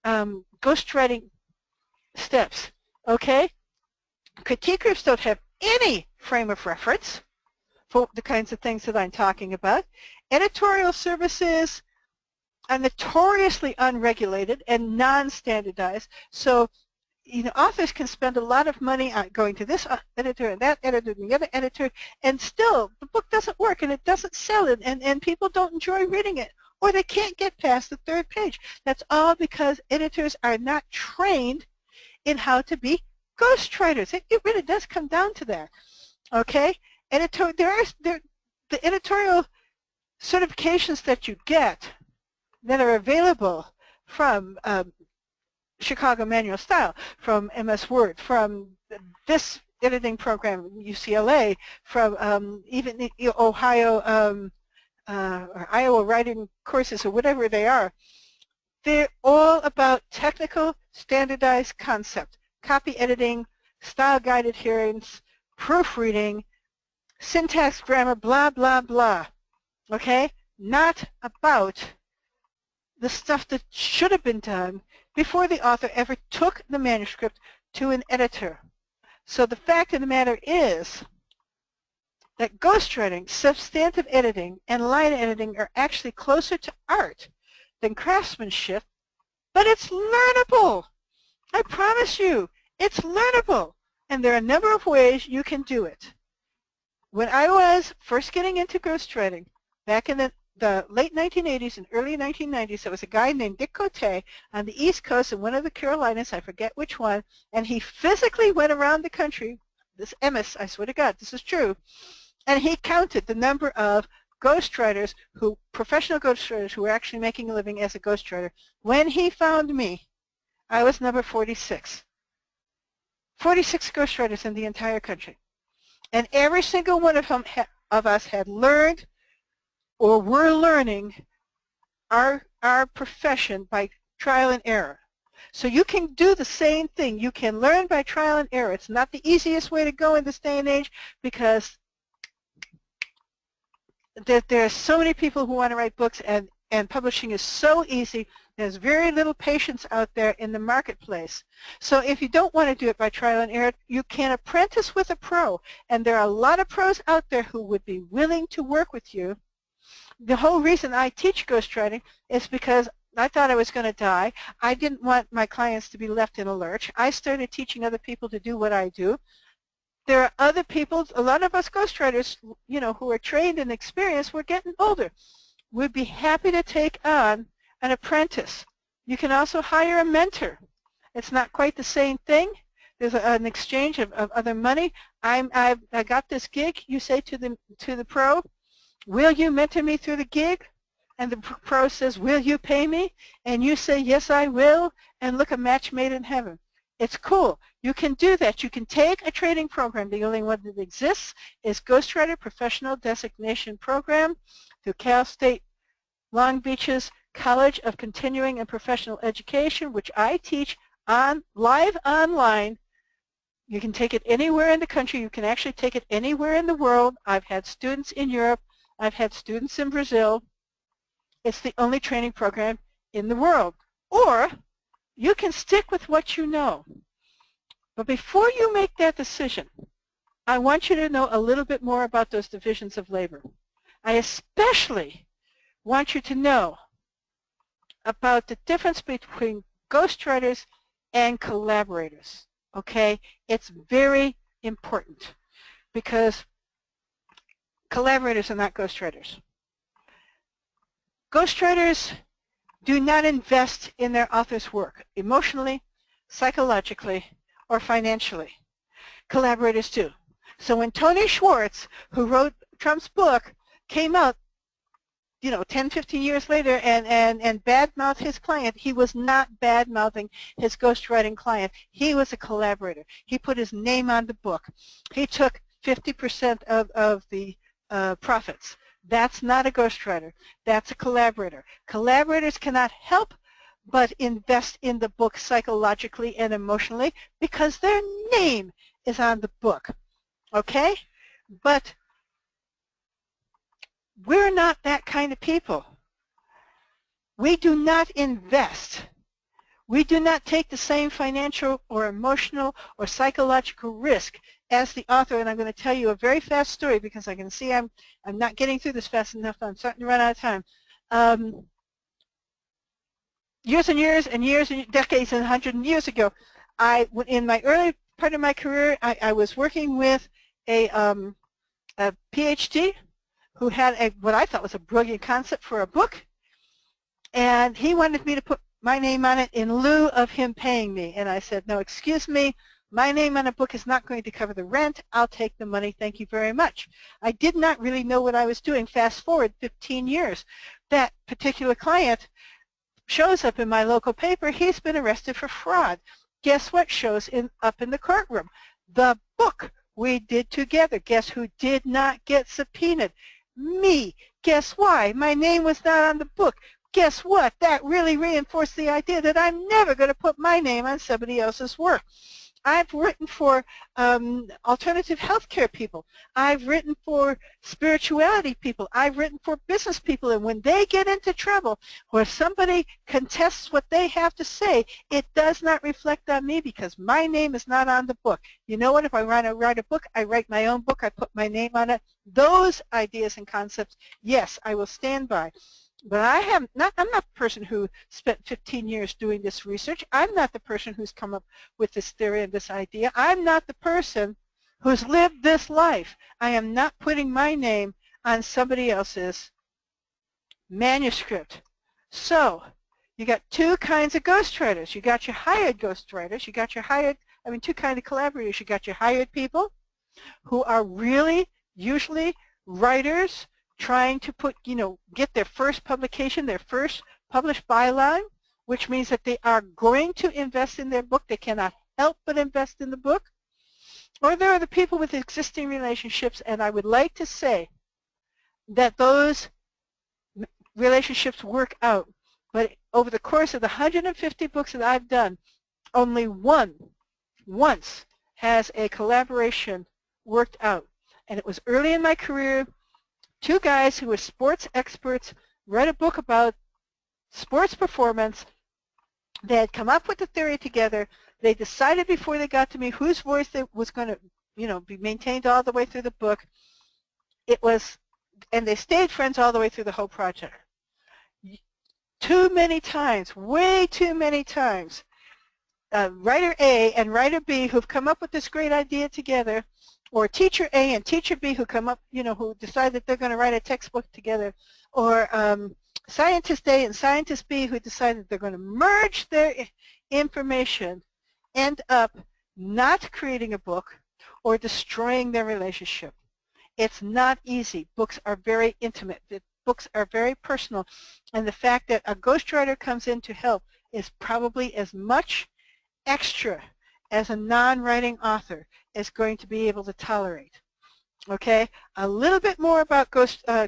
ghostwriting steps, okay? Critiquers don't have any frame of reference for the kinds of things that I'm talking about. Editorial services are notoriously unregulated and non-standardized, so you know, authors can spend a lot of money on going to this editor and that editor and the other editor, and still the book doesn't work and it doesn't sell it, and people don't enjoy reading it, or they can't get past the 3rd page. That's all because editors are not trained in how to be ghostwriters. It really does come down to that, okay? The editorial certifications that you get that are available from Chicago Manual Style, from MS Word, from this editing program, UCLA, from even Ohio or Iowa writing courses or whatever they are, they're all about technical, standardized concept, copy editing, style guide adherence, proofreading, syntax, grammar, blah, blah, blah. Okay? Not about the stuff that should have been done before the author ever took the manuscript to an editor. So the fact of the matter is that ghostwriting, substantive editing, and line editing are actually closer to art than craftsmanship, but it's learnable. I promise you, it's learnable. And there are a number of ways you can do it. When I was first getting into ghostwriting, back in the late 1980s and early 1990s, there was a guy named Decoding on the East Coast in one of the Carolinas, I forget which one, and he physically went around the country, this immerse, I swear to God, this is true, and he counted the number of ghostwriters, professional ghostwriters who were actually making a living as a ghostwriter. When he found me, I was number 46. 46 ghostwriters in the entire country. And every single one of us had learned or were learning our profession by trial and error. So you can do the same thing. You can learn by trial and error. It's not the easiest way to go in this day and age because there are so many people who want to write books, and publishing is so easy. There's very little patience out there in the marketplace. So if you don't want to do it by trial and error, you can apprentice with a pro. And there are a lot of pros out there who would be willing to work with you. The whole reason I teach ghostwriting is because I thought I was going to die. I didn't want my clients to be left in a lurch. I started teaching other people to do what I do. There are other people, a lot of us ghostwriters, who are trained and experienced, we're getting older. We'd be happy to take on an apprentice. You can also hire a mentor. It's not quite the same thing. There's an exchange of other money. I got this gig. You say to the pro, will you mentor me through the gig? And the pro says, will you pay me? And you say, yes, I will. And look, a match made in heaven. It's cool. You can do that. You can take a training program. The only one that exists is Ghostwriter Professional Designation Program through Cal State Long Beach's College of Continuing and Professional Education, which I teach live online. You can take it anywhere in the country. You can actually take it anywhere in the world. I've had students in Europe. I've had students in Brazil. It's the only training program in the world. Or you can stick with what you know. But before you make that decision, I want you to know a little bit more about those divisions of labor. I especially want you to know about the difference between ghostwriters and collaborators. Okay? It's very important because collaborators are not ghostwriters. Ghostwriters do not invest in their author's work emotionally, psychologically, or financially. Collaborators do. So when Tony Schwartz, who wrote Trump's book, came out 10, 15 years later and bad-mouthed his client, he was not bad-mouthing his ghostwriting client. He was a collaborator. He put his name on the book. He took 50% of the profits. That's not a ghostwriter. That's a collaborator. Collaborators cannot help but invest in the book psychologically and emotionally because their name is on the book. Okay? But we're not that kind of people. We do not invest. We do not take the same financial or emotional or psychological risk as the author, and I'm going to tell you a very fast story because I can see I'm not getting through this fast enough. I'm starting to run out of time. Years and years and years and decades and 100 years ago, in my early part of my career, I was working with a PhD who had what I thought was a brilliant concept for a book, and he wanted me to put my name on it in lieu of him paying me. And I said, no, excuse me, my name on a book is not going to cover the rent. I'll take the money. Thank you very much. I did not really know what I was doing. Fast forward 15 years. That particular client shows up in my local paper. He's been arrested for fraud. Guess what shows up in the courtroom? The book we did together. Guess who did not get subpoenaed? Me. Guess why? My name was not on the book. Guess what? That really reinforced the idea that I'm never going to put my name on somebody else's work. I've written for alternative healthcare people. I've written for spirituality people. I've written for business people. And when they get into trouble or somebody contests what they have to say, it does not reflect on me because my name is not on the book. You know what? If I want to write a book, I write my own book. I put my name on it. Those ideas and concepts, yes, I will stand by. But I'm not the person who spent 15 years doing this research. I'm not the person who's come up with this theory and this idea. I'm not the person who's lived this life. I am not putting my name on somebody else's manuscript. So you got two kinds of ghostwriters. You got your hired ghostwriters. You got your two kinds of collaborators. You got your hired people who are really usually writers trying to get their first publication, their first published byline, which means that they are going to invest in their book. They cannot help but invest in the book. Or there are the people with existing relationships, and I would like to say that those relationships work out. But over the course of the 150 books that I've done, only once has a collaboration worked out. And it was early in my career. Two guys who were sports experts read a book about sports performance. They had come up with the theory together. They decided before they got to me whose voice was going to, be maintained all the way through the book. And they stayed friends all the way through the whole project. Too many times, way too many times, writer A and writer B who've come up with this great idea together, or teacher A and teacher B who come up, who decide that they're going to write a textbook together, or scientist A and scientist B who decide that they're going to merge their information, end up not creating a book or destroying their relationship. It's not easy. Books are very intimate. Books are very personal. And the fact that a ghostwriter comes in to help is probably as much extra as a non-writing author is going to be able to tolerate. Okay? A little bit more about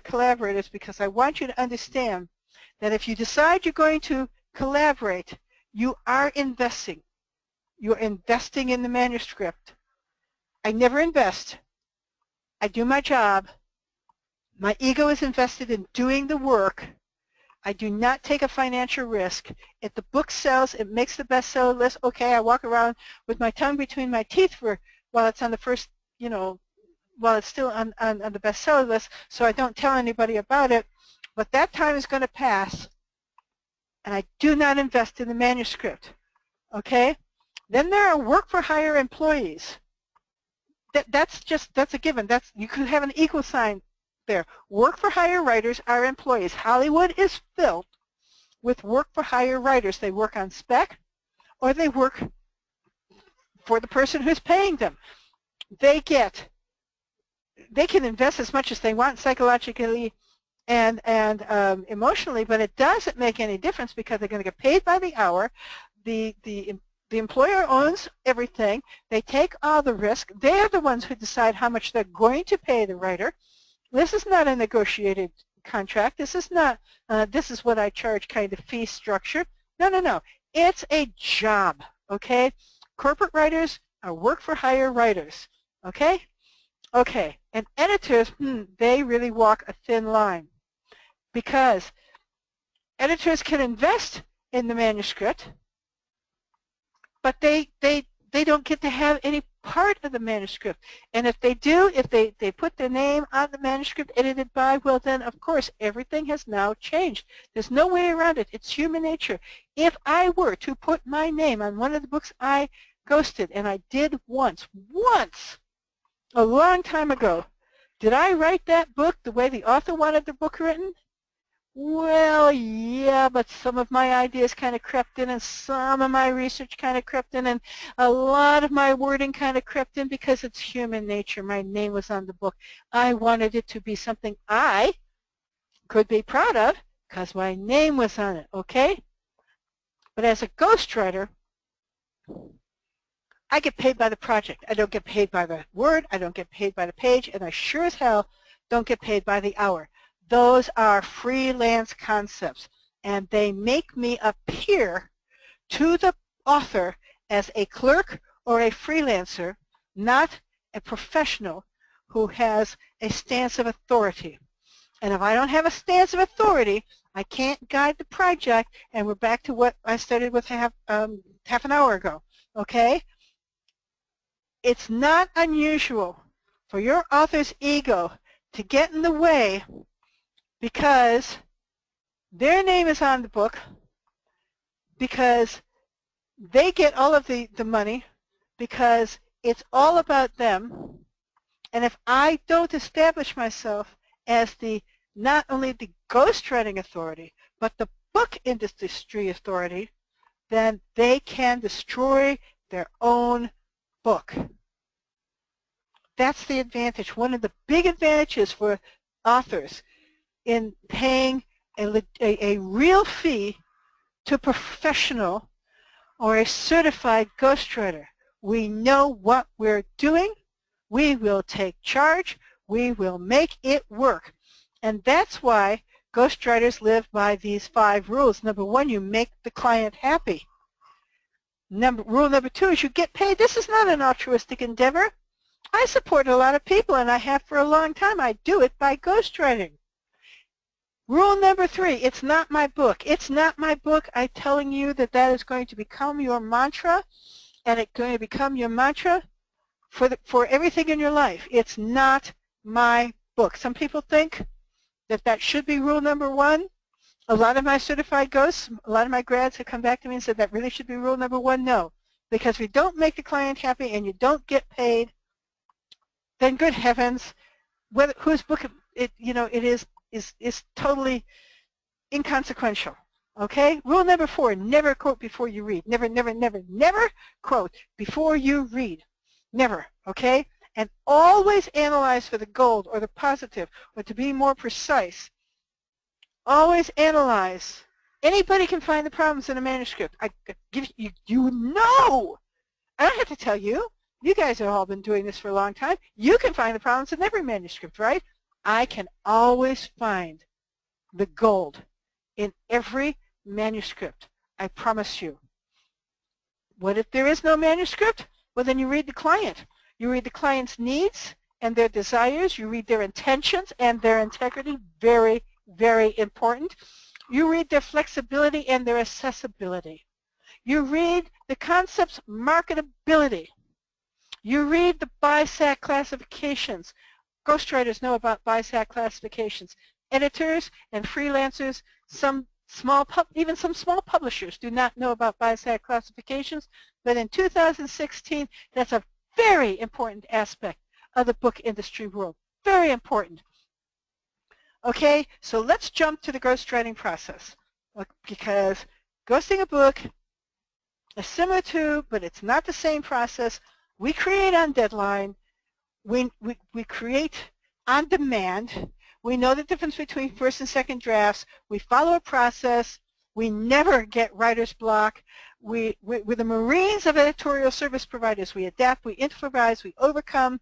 collaborators, because I want you to understand that if you decide you're going to collaborate, you are investing. You're investing in the manuscript. I never invest. I do my job. My ego is invested in doing the work. I do not take a financial risk. If the book sells, it makes the bestseller list. Okay, I walk around with my tongue between my teeth while it's on the first, while it's still on the bestseller list, so I don't tell anybody about it. But that time is going to pass, and I do not invest in the manuscript. Okay? Then there are work-for-hire employees. That's a given. You could have an equal sign there. Work-for-hire writers are employees. Hollywood is filled with work-for-hire writers. They work on spec, or they work for the person who's paying them. They can invest as much as they want psychologically and emotionally, but it doesn't make any difference because they're going to get paid by the hour. The employer owns everything. They take all the risk. They're the ones who decide how much they're going to pay the writer. This is not a negotiated contract. This is not, this is what I charge kind of fee structure. No. It's a job, okay? Corporate writers are work-for-hire writers, okay? Okay, and editors, they really walk a thin line because editors can invest in the manuscript, but they don't get to have any part of the manuscript. And if they do, if they put their name on the manuscript edited by, well then of course everything has now changed. There's no way around it. It's human nature. If I were to put my name on one of the books I ghosted, and I did once, a long time ago, did I write that book the way the author wanted the book written? Well, yeah, but some of my ideas kind of crept in, and some of my research kind of crept in, and a lot of my wording kind of crept in because it's human nature. My name was on the book. I wanted it to be something I could be proud of because my name was on it, okay? But as a ghostwriter, I get paid by the project. I don't get paid by the word. I don't get paid by the page, and I sure as hell don't get paid by the hour. Those are freelance concepts, and they make me appear to the author as a clerk or a freelancer, not a professional who has a stance of authority. And if I don't have a stance of authority, I can't guide the project, and we're back to what I started with half an hour ago, okay? It's not unusual for your author's ego to get in the way because their name is on the book, because they get all of the money, because it's all about them. And if I don't establish myself as not only the ghostwriting authority, but the book industry authority, then they can destroy their own book. That's the advantage. One of the big advantages for authors in paying a real fee to a professional or a certified ghostwriter. We know what we're doing. We will take charge. We will make it work. And that's why ghostwriters live by these 5 rules. Number 1, you make the client happy. Rule number 2 is you get paid. This is not an altruistic endeavor. I support a lot of people, and I have for a long time. I do it by ghostwriting. Rule number 3, it's not my book. It's not my book. I'm telling you that is going to become your mantra, and it's going to become your mantra for everything in your life. It's not my book. Some people think that should be rule number 1. A lot of my certified ghosts, a lot of my grads have come back to me and said that really should be rule number 1. No, because if you don't make the client happy and you don't get paid, then good heavens, whose book it is totally inconsequential. Okay? Rule number 4, never quote before you read. Never, never, never, never quote before you read. Never. Okay? And always analyze for the gold or the positive, or to be more precise, always analyze. Anybody can find the problems in a manuscript. I give you know. I don't have to tell you. You guys have all been doing this for a long time. You can find the problems in every manuscript, right? I can always find the gold in every manuscript. I promise you. What if there is no manuscript? Well, then you read the client. You read the client's needs and their desires. You read their intentions and their integrity. Very, very important. You read their flexibility and their accessibility. You read the concept's marketability. You read the BISAC classifications. Ghostwriters know about BISAC classifications. Editors and freelancers, even some small publishers do not know about BISAC classifications, but in 2016, that's a very important aspect of the book industry world. Very important. Okay, so let's jump to the ghostwriting process, because ghosting a book is similar to, but it's not the same process. We create on deadline. We create on demand. We know the difference between first and second drafts. We follow a process. We never get writer's block. We're the Marines of editorial service providers. We adapt, we improvise, we overcome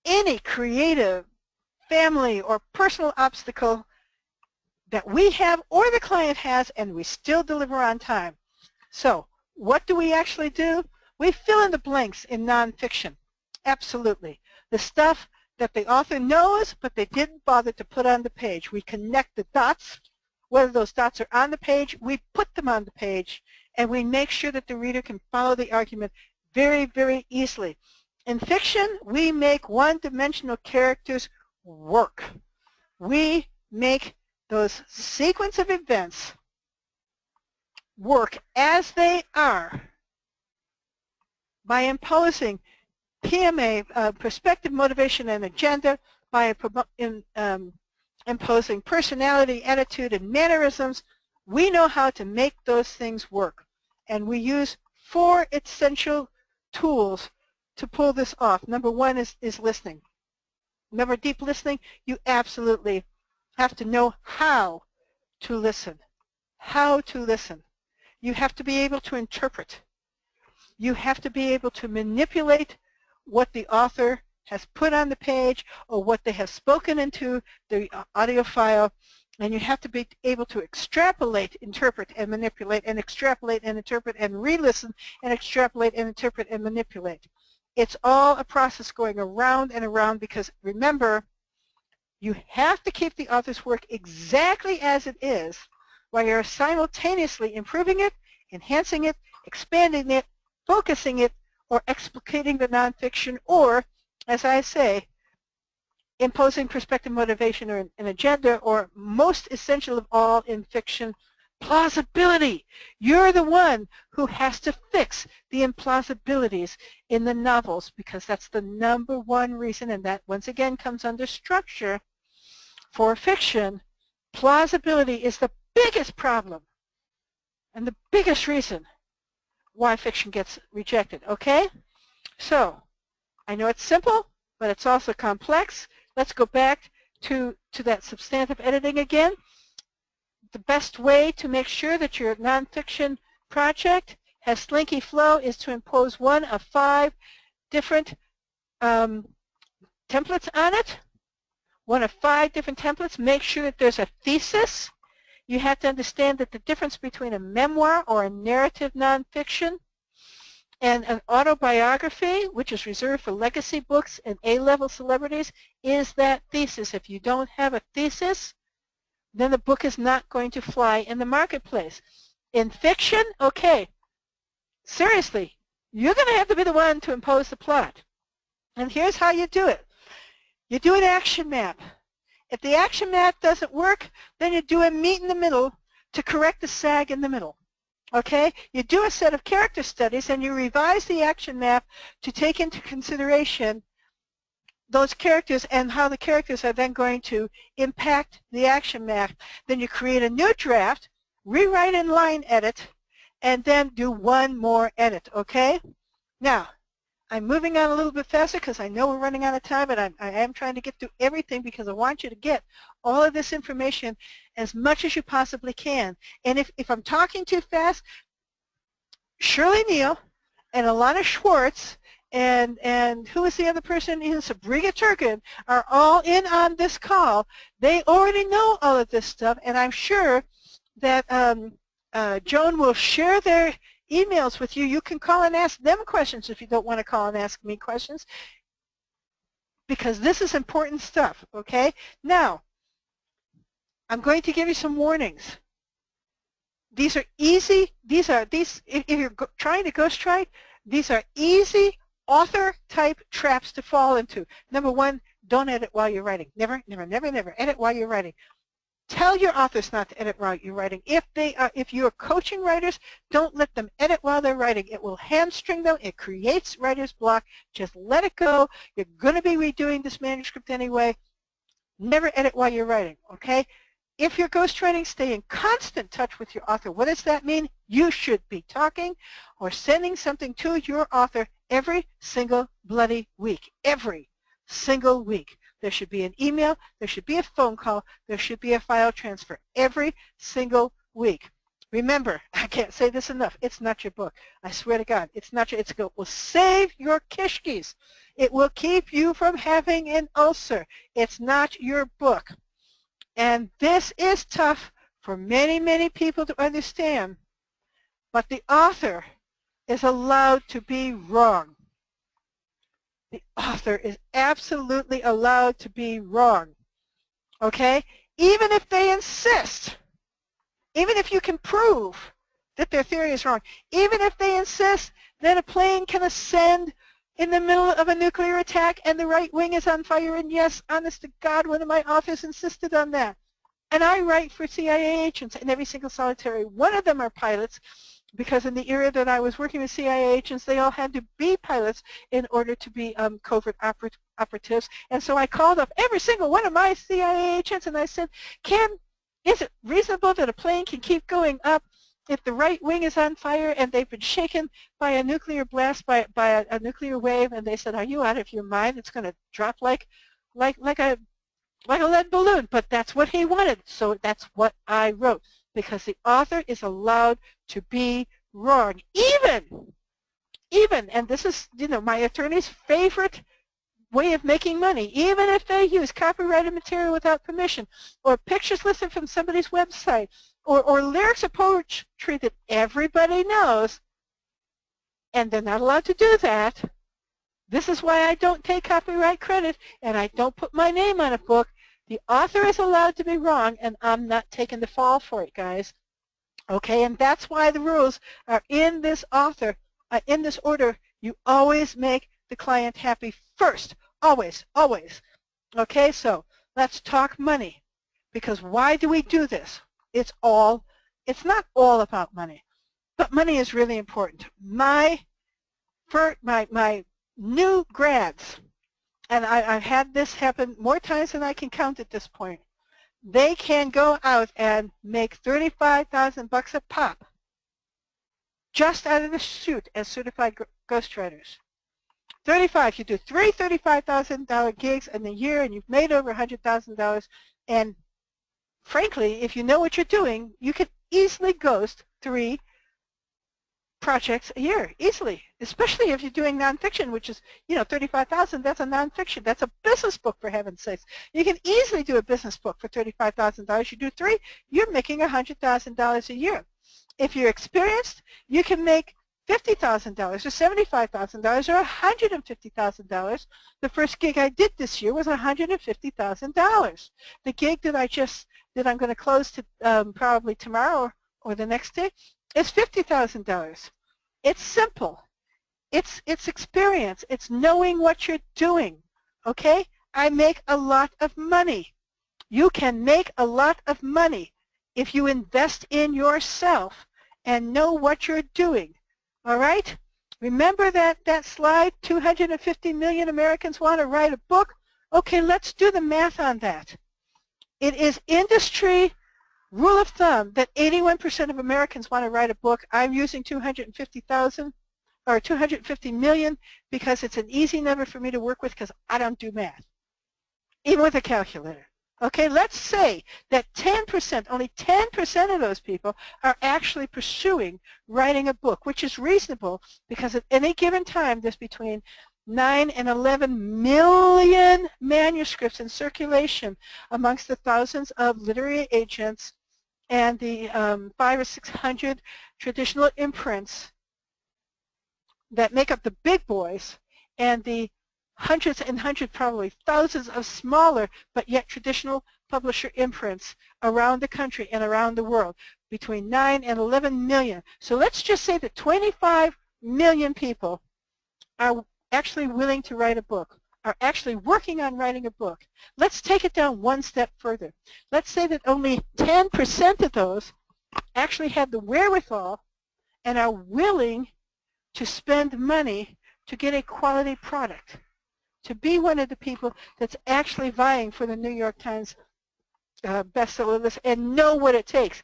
any creative, family, or personal obstacle that we have or the client has, and we still deliver on time. So what do we actually do? We fill in the blanks in nonfiction. Absolutely. The stuff that the author knows, but they didn't bother to put on the page. We connect the dots. Whether those dots are on the page, we put them on the page, and we make sure that the reader can follow the argument very, very easily. In fiction, we make one-dimensional characters work. We make those sequence of events work as they are by imposing PMA, perspective, motivation, and agenda, by imposing personality, attitude, and mannerisms. We know how to make those things work. And we use 4 essential tools to pull this off. Number 1 is listening. Remember, deep listening, you absolutely have to know how to listen. How to listen. You have to be able to interpret. You have to be able to manipulate what the author has put on the page or what they have spoken into the audio file, and you have to be able to extrapolate, interpret, and manipulate, and extrapolate and interpret and re-listen and extrapolate and interpret and manipulate. It's all a process going around and around because, remember, you have to keep the author's work exactly as it is while you're simultaneously improving it, enhancing it, expanding it, focusing it, or explicating the nonfiction, or, as I say, imposing perspective, motivation, or an agenda, or most essential of all in fiction, plausibility. You're the one who has to fix the implausibilities in the novels because that's the #1 reason, and that once again comes under structure for fiction. Plausibility is the biggest problem and the biggest reason why fiction gets rejected, okay? So, I know it's simple, but it's also complex. Let's go back to that substantive editing again. The best way to make sure that your nonfiction project has slinky flow is to impose one of 5 different templates on it. One of 5 different templates. Make sure that there's a thesis. You have to understand that the difference between a memoir or a narrative nonfiction and an autobiography, which is reserved for legacy books and A-level celebrities, is that thesis. If you don't have a thesis, then the book is not going to fly in the marketplace. In fiction, okay, seriously, you're going to have to be the one to impose the plot. And here's how you do it. You do an action map. If the action map doesn't work, then you do a meet in the middle to correct the sag in the middle. Okay? You do a set of character studies and you revise the action map to take into consideration those characters and how the characters are then going to impact the action map. Then you create a new draft, rewrite in line edit, and then do one more edit. Okay? Now, I'm moving on a little bit faster because I know we're running out of time, and I am trying to get through everything because I want you to get all of this information as much as you possibly can. And if I'm talking too fast, Shirley Neal and Alana Schwartz and who is the other person? Sabrina Turkin are all in on this call. They already know all of this stuff, and I'm sure that Joan will share their emails with you. You can call and ask them questions if you don't want to call and ask me questions, because this is important stuff, okay? Now, I'm going to give you some warnings. These are easy, if you're trying to ghostwrite, these are easy author-type traps to fall into. Number 1, don't edit while you're writing. Never, never, never, never edit while you're writing. Tell your authors not to edit while you're writing. If you're coaching writers, don't let them edit while they're writing. It will hamstring them. It creates writer's block. Just let it go. You're going to be redoing this manuscript anyway. Never edit while you're writing, okay? If you're ghostwriting, stay in constant touch with your author. What does that mean? You should be talking or sending something to your author every single bloody week. Every single week. There should be an email, there should be a phone call, there should be a file transfer every single week. Remember, I can't say this enough, it's not your book. I swear to God, it's not your, it will save your kishkis. It will keep you from having an ulcer. It's not your book. And this is tough for many, many people to understand, but the author is allowed to be wrong. The author is absolutely allowed to be wrong, okay? Even if they insist, even if you can prove that their theory is wrong, even if they insist that a plane can ascend in the middle of a nuclear attack and the right wing is on fire, and yes, honest to God, one of my authors insisted on that. And I write for CIA agents, and every single solitary one of them are pilots, because in the era that I was working with CIA agents, they all had to be pilots in order to be covert operatives. And so I called up every single one of my CIA agents and I said, is it reasonable that a plane can keep going up if the right wing is on fire and they've been shaken by a nuclear blast, by a nuclear wave? And they said, are you out of your mind? It's going to drop like a lead balloon. But that's what he wanted. So that's what I wrote. Because the author is allowed to be wrong. Even, and this is, my attorney's favorite way of making money, even if they use copyrighted material without permission, or pictures listed from somebody's website, or lyrics of poetry that everybody knows, and they're not allowed to do that. This is why I don't take copyright credit and I don't put my name on a book. The author is allowed to be wrong, and I'm not taking the fall for it, guys. Okay, and that's why the rules are in this in this order. You always make the client happy first, always, always. Okay, so let's talk money, because why do we do this? It's not all about money, but money is really important. My new grads, and I've had this happen more times than I can count at this point, they can go out and make 35,000 bucks a pop just out of the chute as certified ghostwriters. 35, you do three $35,000 gigs in a year and you've made over $100,000, and frankly, if you know what you're doing, you could easily ghost 3 projects a year, easily, especially if you're doing nonfiction, which is, 35,000, that's a nonfiction. That's a business book, for heaven's sakes. You can easily do a business book for $35,000. You do 3, you're making $100,000 a year. If you're experienced, you can make $50,000 or $75,000 or $150,000. The first gig I did this year was $150,000. The gig that I'm going to close to probably tomorrow or the next day is $50,000. It's simple. It's experience. It's knowing what you're doing. Okay? I make a lot of money. You can make a lot of money if you invest in yourself and know what you're doing. All right? Remember that slide, 250 million Americans want to write a book? Okay, let's do the math on that. It is industry rule of thumb that 81% of Americans want to write a book. I'm using 250,000 or 250 million because it's an easy number for me to work with because I don't do math, even with a calculator. Okay, let's say that 10%, only 10% of those people are actually pursuing writing a book, which is reasonable because at any given time there's between 9 and 11 million manuscripts in circulation amongst the thousands of literary agents and the 500 or 600 traditional imprints that make up the big boys, and the hundreds and hundreds, probably thousands of smaller but yet traditional publisher imprints around the country and around the world, between 9 and 11 million. So let's just say that 25 million people are actually willing to write a book, are actually working on writing a book. Let's take it down one step further. Let's say that only 10% of those actually have the wherewithal and are willing to spend money to get a quality product, to be one of the people that's actually vying for the New York Times bestseller list and know what it takes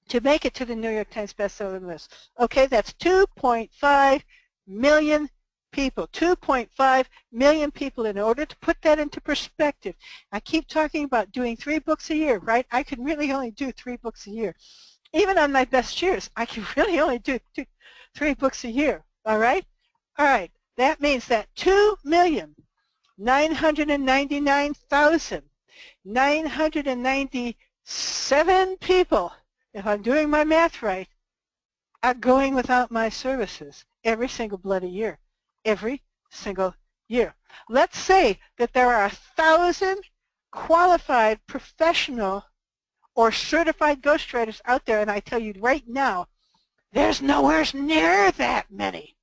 to make it to the New York Times bestseller list. Okay, that's 2.5 million people, 2.5 million people. In order to put that into perspective, I keep talking about doing 3 books a year, right? I can really only do 3 books a year. Even on my best years, I can really only do 3 books a year, all right? All right, that means that 2,999,997 people, if I'm doing my math right, are going without my services every single bloody year. Every single year. Let's say that there are 1,000 qualified professional or certified ghostwriters out there, and I tell you right now, there's nowhere near that many.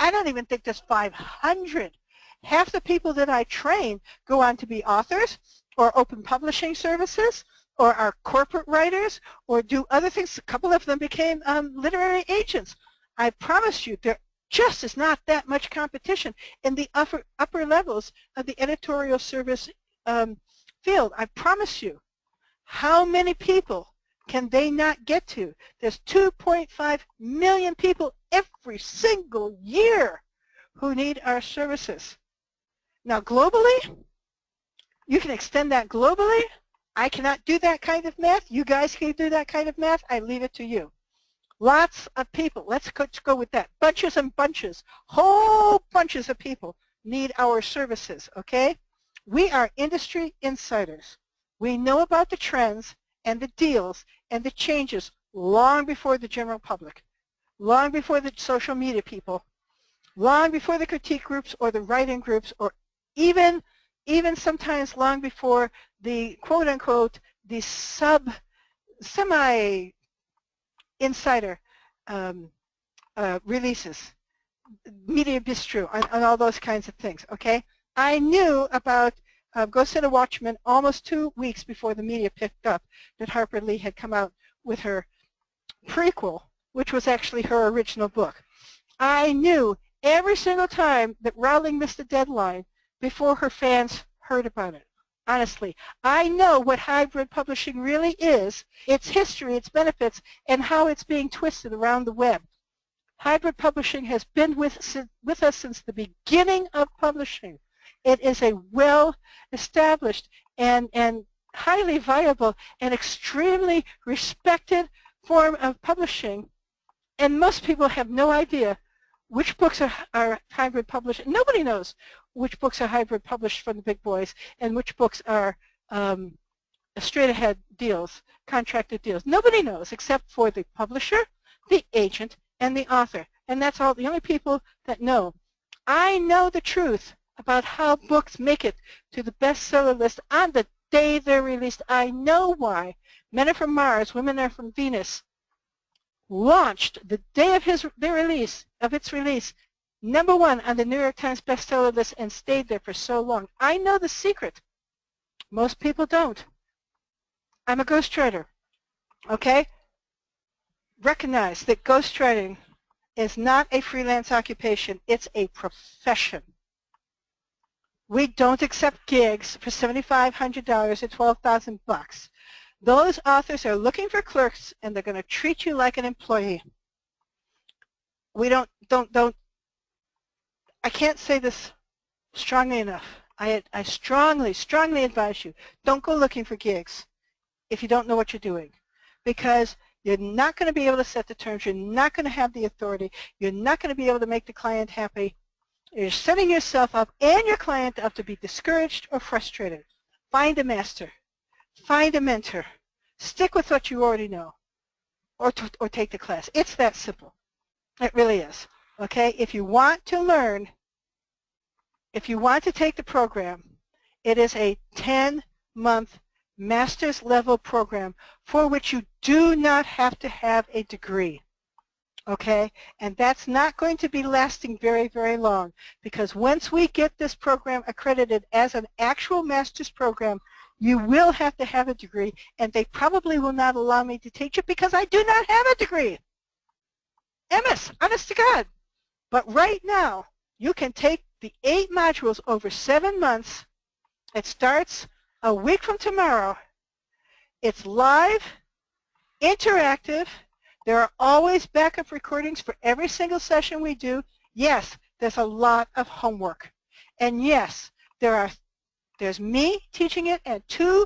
I don't even think there's 500. Half the people that I train go on to be authors or open publishing services or are corporate writers or do other things. A couple of them became literary agents. I promise you, there just is not that much competition in the upper levels of the editorial service field. I promise you. How many people can they not get to? There's 2.5 million people every single year who need our services. Now globally, you can extend that globally. I cannot do that kind of math. You guys can do that kind of math. I leave it to you. Lots of people. Let's go with that. Bunches and bunches, whole bunches of people need our services, okay? We are industry insiders. We know about the trends and the deals and the changes long before the general public, long before the social media people, long before the critique groups or the writing groups, or even sometimes long before the quote-unquote the semi-insider releases, media bistro, and all those kinds of things, okay? I knew about Ghost and a Watchman almost 2 weeks before the media picked up that Harper Lee had come out with her prequel, which was actually her original book. I knew every single time that Rowling missed a deadline before her fans heard about it. Honestly, I know what hybrid publishing really is, its history, its benefits, and how it's being twisted around the web. Hybrid publishing has been with us since the beginning of publishing. It is a well-established and highly viable and extremely respected form of publishing, and most people have no idea which books are hybrid published. Nobody knows which books are hybrid published from the big boys and which books are straight-ahead deals, contracted deals. Nobody knows except for the publisher, the agent, and the author. And that's all the only people that know. I know the truth about how books make it to the bestseller list on the day they're released. I know why Men Are From Mars, Women Are From Venus launched the day of its release, #1 on the New York Times bestseller list and stayed there for so long. I know the secret. Most people don't. I'm a ghostwriter, okay? Recognize that ghostwriting is not a freelance occupation. It's a profession. We don't accept gigs for $7,500 or $12,000. Those authors are looking for clerks, and they're going to treat you like an employee. We don't, I can't say this strongly enough. I strongly advise you, don't go looking for gigs if you don't know what you're doing, because you're not going to be able to set the terms. You're not going to have the authority. You're not going to be able to make the client happy. You're setting yourself up and your client up to be discouraged or frustrated. Find a master. Find a mentor. Stick with what you already know, or take the class. It's that simple. It really is. Okay? If you want to learn, if you want to take the program, it is a 10-month master's level program for which you do not have to have a degree. Okay? And that's not going to be lasting very, very long, because once we get this program accredited as an actual master's program, you will have to have a degree, and they probably will not allow me to teach it because I do not have a degree. MS, honest to God. But right now, you can take the 8 modules over 7 months. It starts a week from tomorrow. It's live, interactive. There are always backup recordings for every single session we do. Yes, there's a lot of homework. And yes, there's me teaching it and 2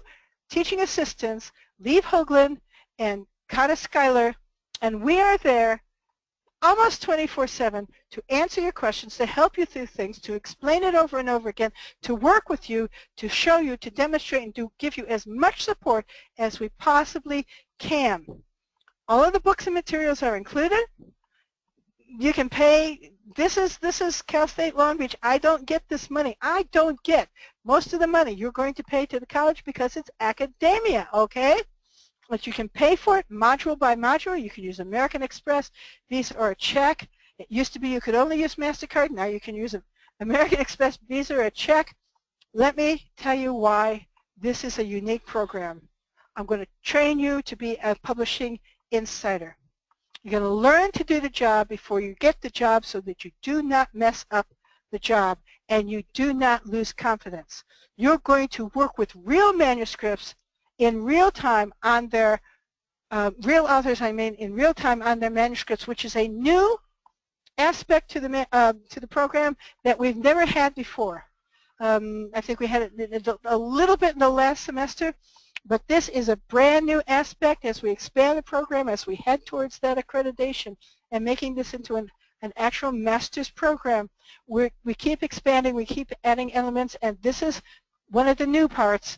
teaching assistants, Lieve Hoagland and Kata Schuyler, and we are there almost 24/7 to answer your questions, to help you through things, to explain it over and over again, to work with you, to show you, to demonstrate, and to give you as much support as we possibly can. All of the books and materials are included. You can pay. This is Cal State Long Beach. I don't get this money. I don't get most of the money you're going to pay to the college because it's academia, okay? But you can pay for it module by module. You can use American Express, Visa, or a check. It used to be you could only use MasterCard. Now you can use American Express, Visa, or a check. Let me tell you why this is a unique program. I'm going to train you to be a publishing insider. You're going to learn to do the job before you get the job so that you do not mess up the job and you do not lose confidence. You're going to work with real manuscripts in real time on their, real authors, in real time on their manuscripts, which is a new aspect to the program that we've never had before. I think we had it a little bit in the last semester, but this is a brand new aspect as we expand the program, as we head towards that accreditation and making this into an actual master's program. We keep expanding, we keep adding elements, and this is one of the new parts.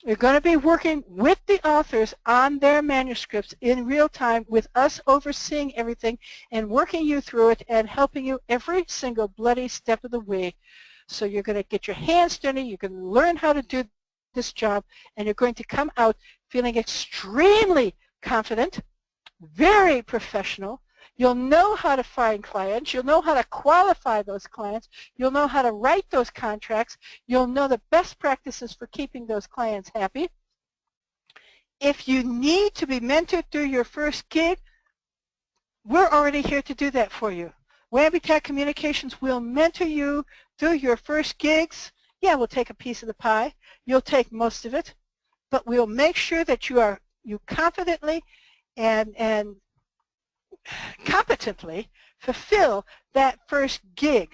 You're going to be working with the authors on their manuscripts in real time with us overseeing everything and working you through it and helping you every single bloody step of the way. So you're going to get your hands dirty, you're going to learn how to do this job, and you're going to come out feeling extremely confident, very professional. You'll know how to find clients. You'll know how to qualify those clients. You'll know how to write those contracts. You'll know the best practices for keeping those clients happy. If you need to be mentored through your first gig, we're already here to do that for you. Wambitat Communications will mentor you through your first gigs. Yeah, we'll take a piece of the pie. You'll take most of it, but we'll make sure that you confidently and competently fulfill that first gig.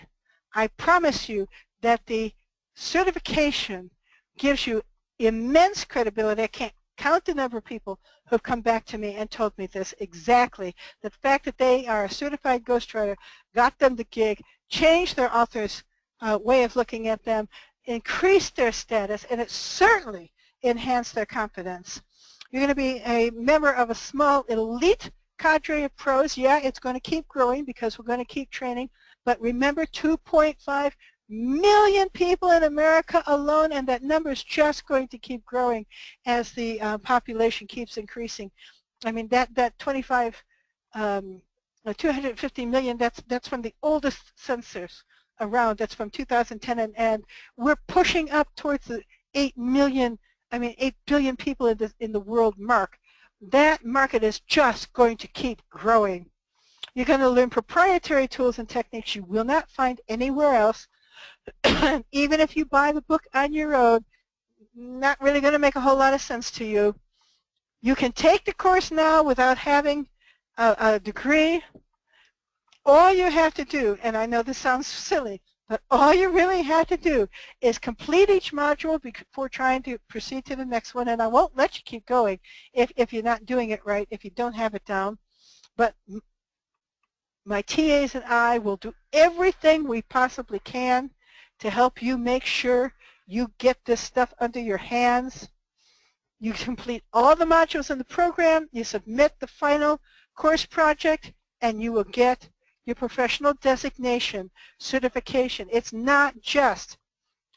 I promise you that the certification gives you immense credibility. I can't count the number of people who have come back to me and told me this exactly. The fact that they are a certified ghostwriter got them the gig, changed their author's way of looking at them, increased their status, and it certainly enhanced their confidence. You're going to be a member of a small elite cadre of pros. Yeah, it's going to keep growing because we're going to keep training. But remember, 2.5 million people in America alone, and that number is just going to keep growing as the population keeps increasing. I mean, that 250 million, that's from the oldest census around. That's from 2010, and we're pushing up towards the 8 billion people in the world mark. That market is just going to keep growing. You're going to learn proprietary tools and techniques you will not find anywhere else. Even if you buy the book on your own, not really going to make a whole lot of sense to you. You can take the course now without having a degree. All you have to do, and I know this sounds silly, but all you really have to do is complete each module before trying to proceed to the next one, and I won't let you keep going if you're not doing it right, if you don't have it down. But my TAs and I will do everything we possibly can to help you make sure you get this stuff under your hands. You complete all the modules in the program, you submit the final course project, and you will get your professional designation certification. It's not just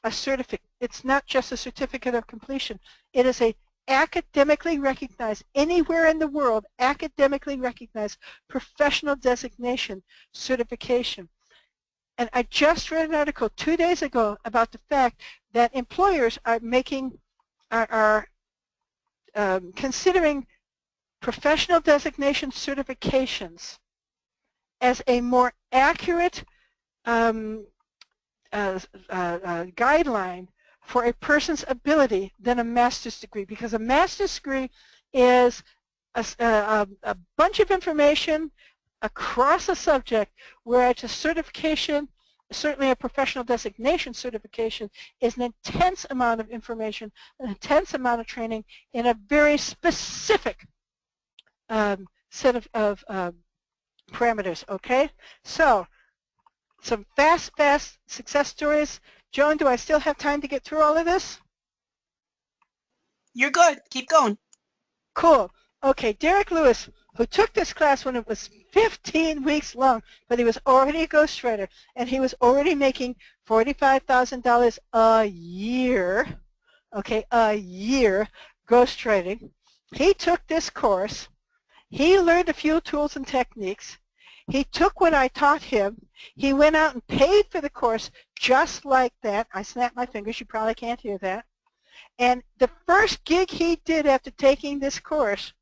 a certificate. It's not just a certificate of completion. It is a academically recognized, anywhere in the world, academically recognized professional designation certification. And I just read an article 2 days ago about the fact that employers are considering professional designation certifications as a more accurate guideline for a person's ability than a master's degree, because a master's degree is a bunch of information across a subject, whereas a certification, certainly a professional designation certification, is an intense amount of information, an intense amount of training in a very specific set of parameters, okay? So, some fast success stories. Joan, do I still have time to get through all of this? You're good. Keep going. Cool. Okay, Derek Lewis, who took this class when it was 15 weeks long, but he was already a ghostwriter, and he was already making $45,000 a year, okay, a year ghostwriting. He took this course. He learned a few tools and techniques. He took what I taught him. He went out and paid for the course just like that. I snapped my fingers. You probably can't hear that. And the first gig he did after taking this course,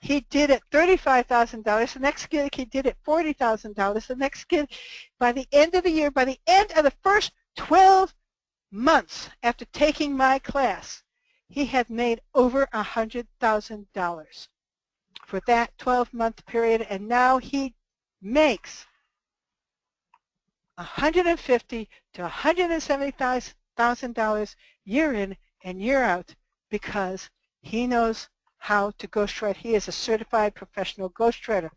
he did at $35,000. The next gig he did at $40,000. The next gig, by the end of the year, by the end of the first 12 months after taking my class, he had made over $100,000 for that 12-month period, and now he makes $150,000 to $170,000 year in and year out because he knows how to ghostwrite. He is a certified professional ghostwriter.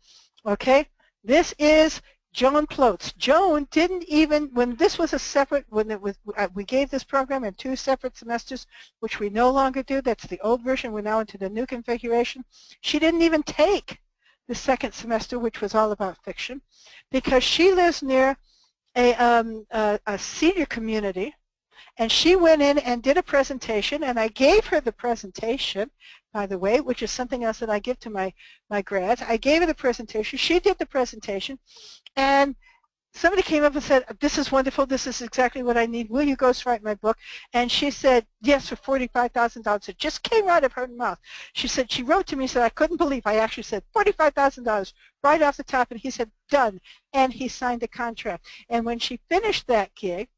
Okay? This is Joan Plotz. Joan didn't even, when this was a separate, when it was, we gave this program in 2 separate semesters, which we no longer do. That's the old version. We're now into the new configuration. She didn't even take the 2nd semester, which was all about fiction, because she lives near a senior community. And she went in and did a presentation, and I gave her the presentation, by the way, which is something else that I give to my grads. I gave her the presentation. She did the presentation, and somebody came up and said, this is wonderful. This is exactly what I need. Will you ghostwrite my book? And she said, yes, for $45,000. It just came out of her mouth. She said, she wrote to me and said, I couldn't believe I actually said $45,000 right off the top. And he said, done. And he signed the contract. And when she finished that gig,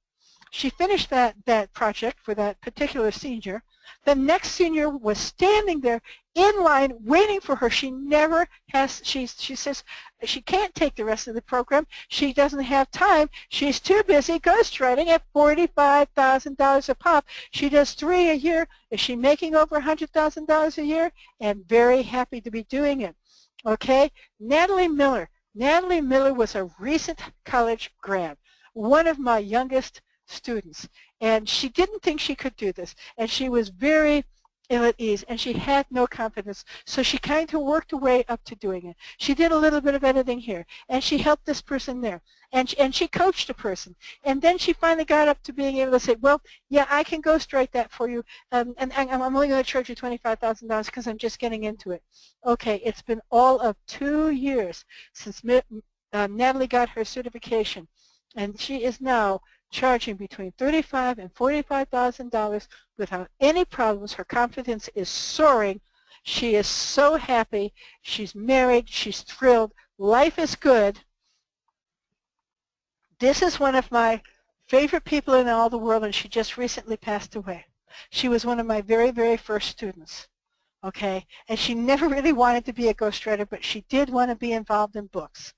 she finished that project for that particular senior. The next senior was standing there in line waiting for her. She never has, she says she can't take the rest of the program. She doesn't have time. She's too busy ghostwriting at $45,000 a pop. She does 3 a year. Is she making over $100,000 a year? And very happy to be doing it. Okay, Natalie Miller. Natalie Miller was a recent college grad, one of my youngest students, and she didn't think she could do this, and she was very ill at ease, and she had no confidence, so she kind of worked her way up to doing it. She did a little bit of editing here, and she helped this person there, and she coached a person, and then she finally got up to being able to say, well, yeah, I can ghostwrite that for you, and I'm only going to charge you $25,000 because I'm just getting into it. Okay, it's been all of 2 years since Natalie got her certification, and she is now charging between $35,000 and $45,000 without any problems. Her confidence is soaring. She is so happy. She's married. She's thrilled. Life is good. This is one of my favorite people in all the world, and she just recently passed away. She was one of my very, very first students. Okay, and she never really wanted to be a ghostwriter, but she did want to be involved in books.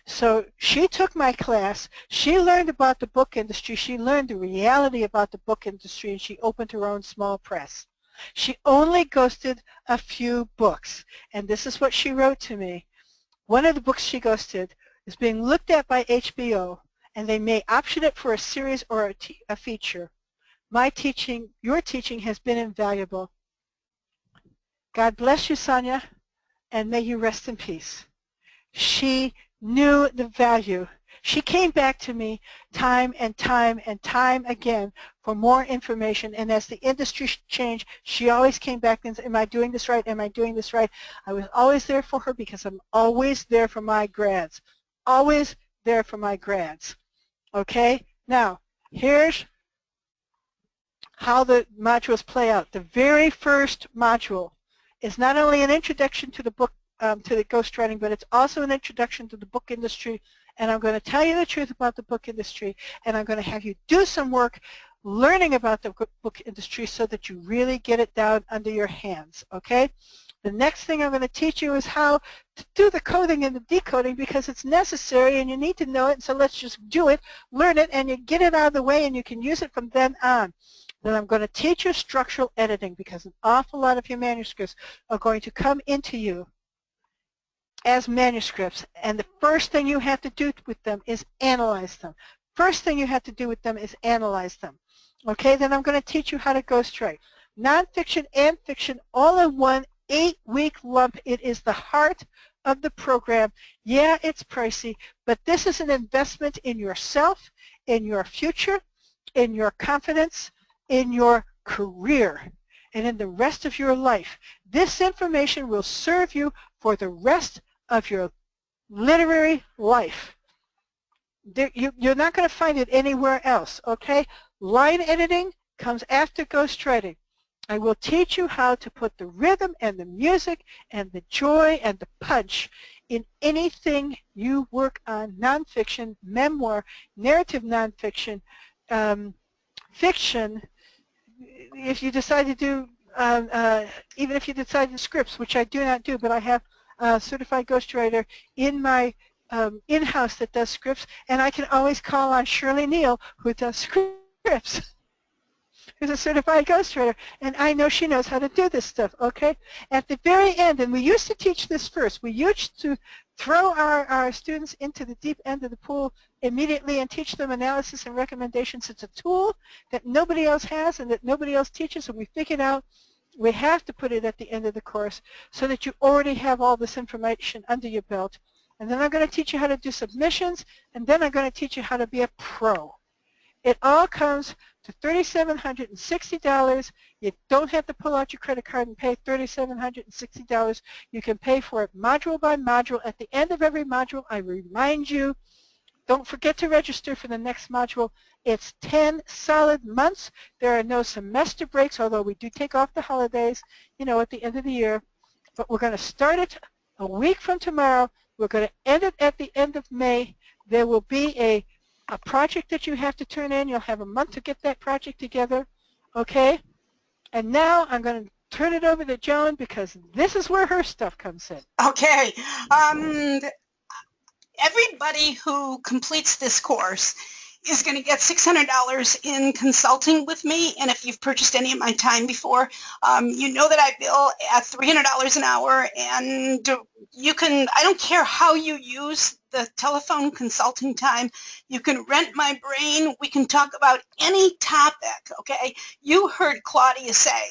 So she took my class, she learned about the book industry, she learned the reality about the book industry, and she opened her own small press. She only ghosted a few books, and this is what she wrote to me. One of the books she ghosted is being looked at by HBO, and they may option it for a series or a feature. My teaching, your teaching has been invaluable. God bless you, Sonia, and may you rest in peace. She knew the value. She came back to me time and time and time again for more information, and as the industry changed, she always came back and said, am I doing this right? Am I doing this right? I was always there for her because I'm always there for my grads. Always there for my grads. Okay? Now, here's how the modules play out. The very first module is not only an introduction to the book, to the ghostwriting, but it's also an introduction to the book industry, and I'm going to tell you the truth about the book industry, and I'm going to have you do some work learning about the book industry so that you really get it down under your hands, okay? The next thing I'm going to teach you is how to do the coding and the decoding because it's necessary and you need to know it, so let's just do it, learn it, and you get it out of the way and you can use it from then on. Then I'm going to teach you structural editing because an awful lot of your manuscripts are going to come into you as manuscripts, and the first thing you have to do with them is analyze them. First thing you have to do with them is analyze them. Okay, then I'm going to teach you how to ghostwrite. Nonfiction and fiction all in one 8-week lump. It is the heart of the program. Yeah, it's pricey, but this is an investment in yourself, in your future, in your confidence, in your career, and in the rest of your life. This information will serve you for the rest of your literary life. You're not going to find it anywhere else, okay? Line editing comes after ghostwriting. I will teach you how to put the rhythm and the music and the joy and the punch in anything you work on, nonfiction, memoir, narrative nonfiction, fiction. If you decide to do, even if you decide to scripts, which I do not do, but I have a certified ghostwriter in my in-house that does scripts, and I can always call on Shirley Neal, who does scripts, who's a certified ghostwriter, and I know she knows how to do this stuff, okay? At the very end, and we used to teach this first, we used to throw our students into the deep end of the pool immediately and teach them analysis and recommendations. It's a tool that nobody else has and that nobody else teaches, and we figured out we have to put it at the end of the course so that you already have all this information under your belt. And then I'm going to teach you how to do submissions, and then I'm going to teach you how to be a pro. It all comes to $3,760. You don't have to pull out your credit card and pay $3,760. You can pay for it module by module. At the end of every module, I remind you, don't forget to register for the next module. It's 10 solid months. There are no semester breaks, although we do take off the holidays, at the end of the year. But we're going to start it a week from tomorrow. We're going to end it at the end of May. There will be a project that you have to turn in. You'll have a month to get that project together, okay? And now I'm going to turn it over to Joan because this is where her stuff comes in. Okay. Everybody who completes this course is going to get $600 in consulting with me, and if you've purchased any of my time before, you know that I bill at $300 an hour, and I don't care how you use the telephone consulting time, you can rent my brain, we can talk about any topic, okay? You heard Claudia say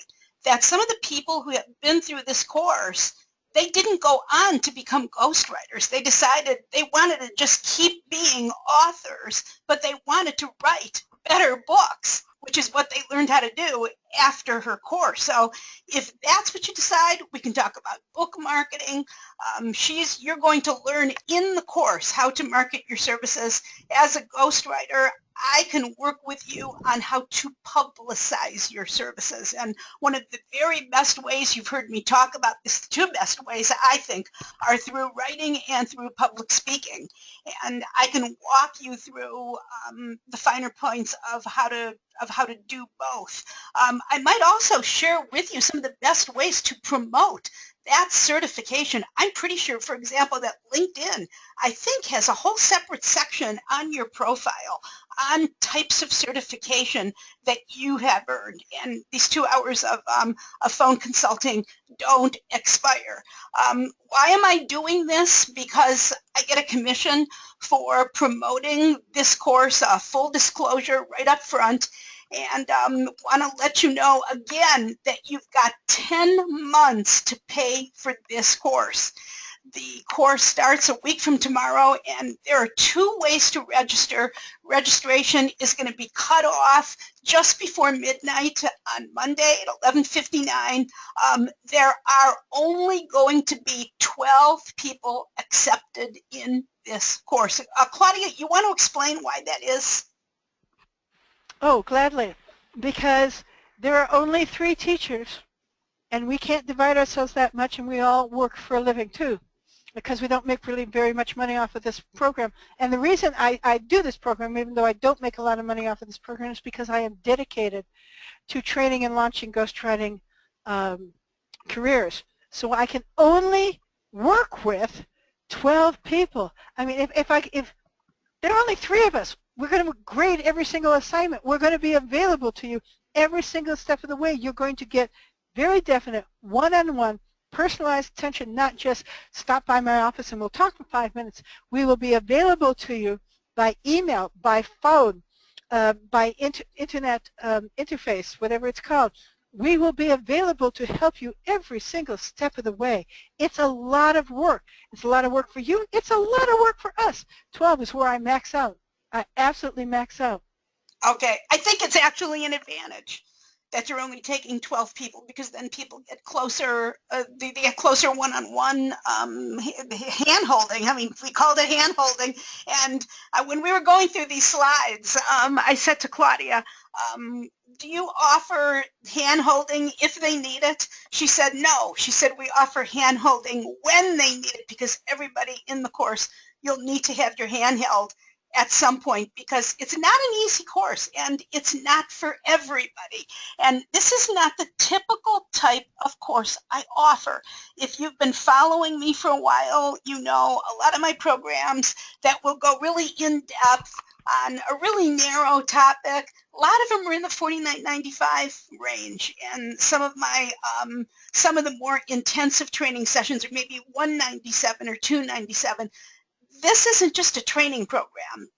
that some of the people who have been through this course, they didn't go on to become ghostwriters. They decided they wanted to just keep being authors, but they wanted to write better books, which is what they learned how to do after her course. So if that's what you decide, we can talk about book marketing. You're going to learn in the course how to market your services. As a ghostwriter, I can work with you on how to publicize your services. And one of the very best ways, you've heard me talk about this, the two best ways I think are through writing and through public speaking. And I can walk you through the finer points of how to do both. I might also share with you some of the best ways to promote that certification. I'm pretty sure, for example, that LinkedIn, I think, has a whole separate section on your profile on types of certification that you have earned. And these 2 hours of phone consulting don't expire. Why am I doing this? Because I get a commission for promoting this course, full disclosure right up front. And want to let you know again that you've got 10 months to pay for this course. The course starts a week from tomorrow, and there are 2 ways to register. Registration is going to be cut off just before midnight on Monday at 11:59. There are only going to be 12 people accepted in this course. Claudia, you want to explain why that is? Oh, gladly, because there are only 3 teachers, and we can't divide ourselves that much, and we all work for a living too, because we don't make really very much money off of this program. And the reason I do this program, even though I don't make a lot of money off of this program, is because I am dedicated to training and launching ghostwriting careers. So I can only work with 12 people. I mean, if there are only 3 of us, we're going to grade every single assignment. We're going to be available to you every single step of the way. You're going to get very definite one-on-one personalized attention, not just stop by my office and we'll talk for 5 minutes. We will be available to you by email, by phone, by internet interface, whatever it's called. We will be available to help you every single step of the way. It's a lot of work. It's a lot of work for you. It's a lot of work for us. 12 is where I max out. I absolutely max out. Okay, I think it's actually an advantage that you're only taking 12 people, because then people get closer, they get closer one-on-one hand-holding. I mean, we called it hand-holding. And when we were going through these slides, I said to Claudia, do you offer hand-holding if they need it? She said no. She said we offer hand-holding when they need it, because everybody in the course, you'll need to have your hand held at some point, because it's not an easy course and it's not for everybody. And this is not the typical type of course I offer. If you've been following me for a while, you know a lot of my programs that will go really in depth on a really narrow topic. A lot of them are in the $49.95 range, and some of the more intensive training sessions are maybe $197 or $297. This isn't just a training program.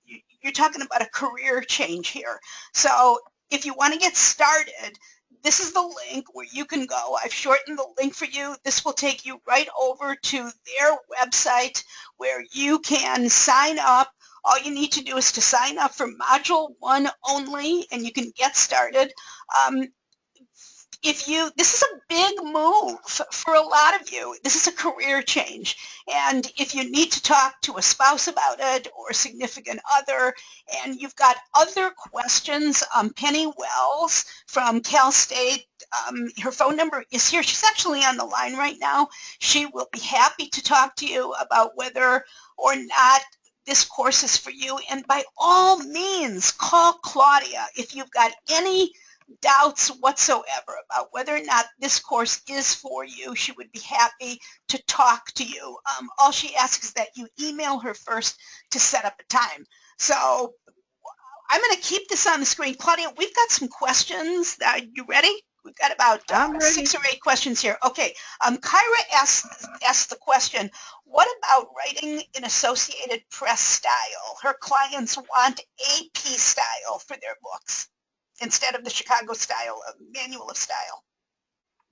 You're talking about a career change here. So if you want to get started, this is the link where you can go. I've shortened the link for you. This will take you right over to their website where you can sign up. All you need to do is to sign up for Module 1 only, and you can get started. This is a big move for a lot of you. This is a career change. And if you need to talk to a spouse about it or a significant other, and you've got other questions, Penny Wells from Cal State, her phone number is here. She's actually on the line right now. She will be happy to talk to you about whether or not this course is for you. And by all means, call Claudia if you've got any doubts whatsoever about whether or not this course is for you. She would be happy to talk to you. All she asks is that you email her first to set up a time. So I'm going to keep this on the screen. Claudia, we've got some questions. Are you ready? We've got about 6 or 8 questions here. Okay. Kyra asked the question, what about writing in Associated Press style? Her clients want AP style for their books instead of the Chicago style, manual of style.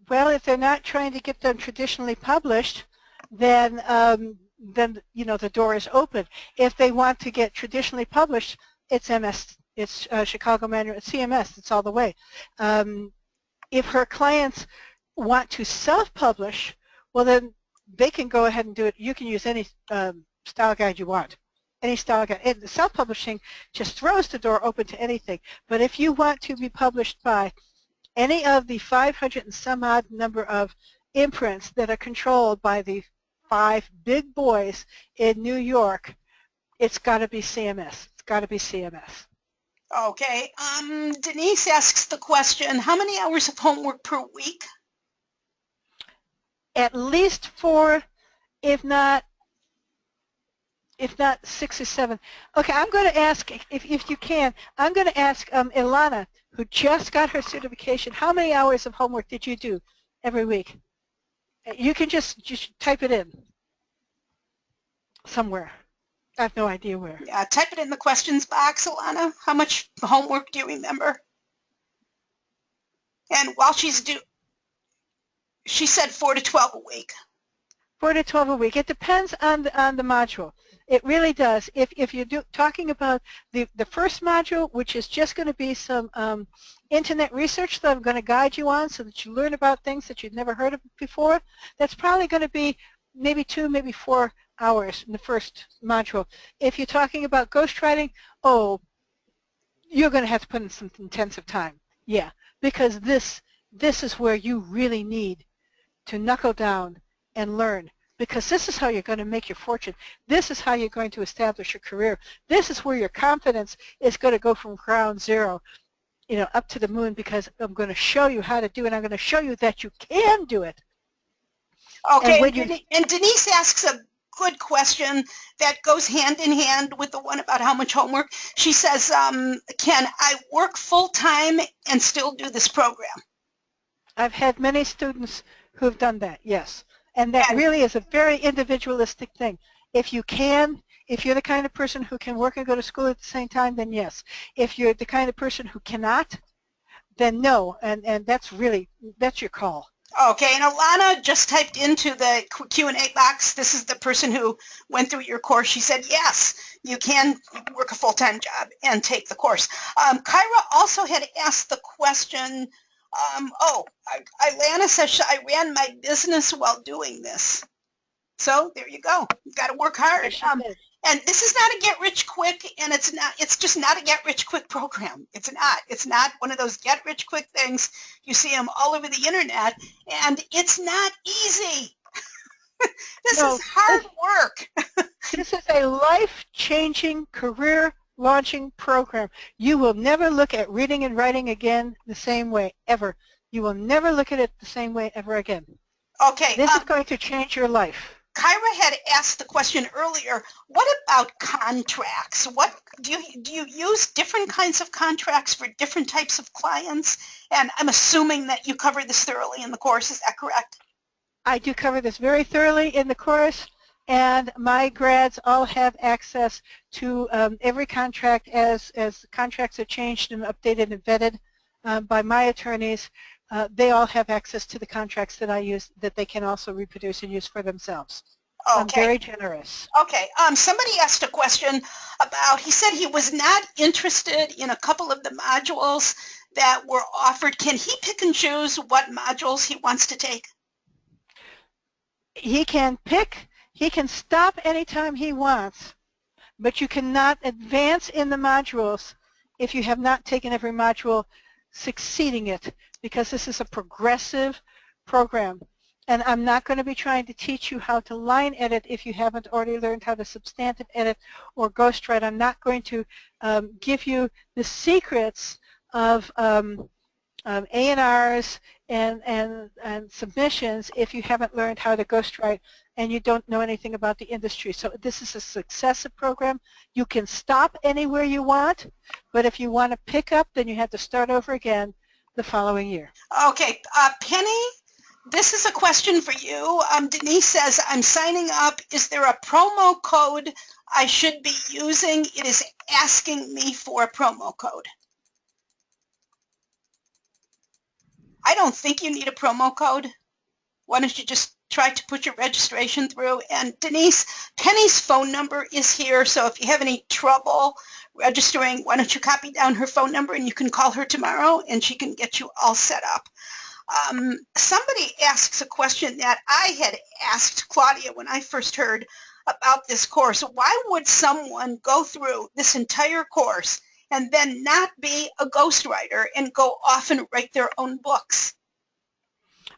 Well, if they're not trying to get them traditionally published, then you know the door is open. If they want to get traditionally published, it's MS, it's Chicago Manual, it's CMS, it's all the way. If her clients want to self-publish, well then they can go ahead and do it. You can use any style guide you want. Any style guide. And self-publishing just throws the door open to anything. But if you want to be published by any of the 500 and some odd number of imprints that are controlled by the 5 big boys in New York, it's got to be CMS. It's got to be CMS. Okay. Denise asks the question, how many hours of homework per week? At least 4, if not 6 or 7. Okay, I'm going to ask, if you can, I'm going to ask Ilana, who just got her certification, how many hours of homework did you do every week? You can just type it in somewhere. I have no idea where. Yeah, type it in the questions box, Ilana. How much homework do you remember? And while she said 4 to 12 a week. 4 to 12 a week. It depends on the module. It really does. If you're talking about the first module, which is just going to be some internet research that I'm going to guide you on so that you learn about things that you've never heard of before, that's probably going to be maybe 2, maybe 4 hours in the first module. If you're talking about ghostwriting, oh, you're going to have to put in some intensive time. Yeah, because this is where you really need to knuckle down and learn, because this is how you're going to make your fortune. This is how you're going to establish your career. This is where your confidence is going to go from ground zero, you know, up to the moon, because I'm going to show you how to do it. I'm going to show you that you can do it. Okay, and Denise asks a good question that goes hand in hand with the one about how much homework. She says, can I work full-time and still do this program? I've had many students who've done that, yes. And that really is a very individualistic thing. If you can, if you're the kind of person who can work and go to school at the same time, then yes. If you're the kind of person who cannot, then no. And that's your call. Okay, and Alana just typed into the Q&A box. This is the person who went through your course. She said, yes, you can work a full-time job and take the course. Kyra also had asked the question, Ilana says, I ran my business while doing this. So there you go. You've got to work hard. And this is not a get-rich-quick, and it's just not a get-rich-quick program. It's not one of those get-rich-quick things. You see them all over the internet, and it's not easy. This is hard work. This is a life-changing, career-launching program. You will never look at reading and writing again the same way, ever. You will never look at it the same way ever again. Okay. This is going to change your life. Kyra had asked the question earlier, what about contracts? What do you use different kinds of contracts for different types of clients? And I'm assuming that you cover this thoroughly in the course, is that correct? I do cover this very thoroughly in the course, and my grads all have access to every contract as contracts are changed and updated and vetted by my attorneys. They all have access to the contracts that I use that they can also reproduce and use for themselves. Okay. I'm very generous. Okay. Somebody asked a question about, he said he was not interested in a couple of the modules that were offered. Can he pick and choose what modules he wants to take? He can pick, he can stop anytime he wants, but you cannot advance in the modules if you have not taken every module succeeding it, because this is a progressive program. And I'm not going to be trying to teach you how to line edit if you haven't already learned how to substantive edit or ghostwrite. I'm not going to give you the secrets of A&Rs and submissions if you haven't learned how to ghostwrite and you don't know anything about the industry. So this is a successive program. You can stop anywhere you want, but if you want to pick up, then you have to start over again the following year. Okay, Penny, this is a question for you. Denise says, I'm signing up. Is there a promo code I should be using? It is asking me for a promo code. I don't think you need a promo code. Why don't you just try to put your registration through? And Denise, Penny's phone number is here, so if you have any trouble registering, why don't you copy down her phone number and you can call her tomorrow and she can get you all set up. Somebody asks a question that I had asked Claudia when I first heard about this course. Why would someone go through this entire course and then not be a ghostwriter and go off and write their own books?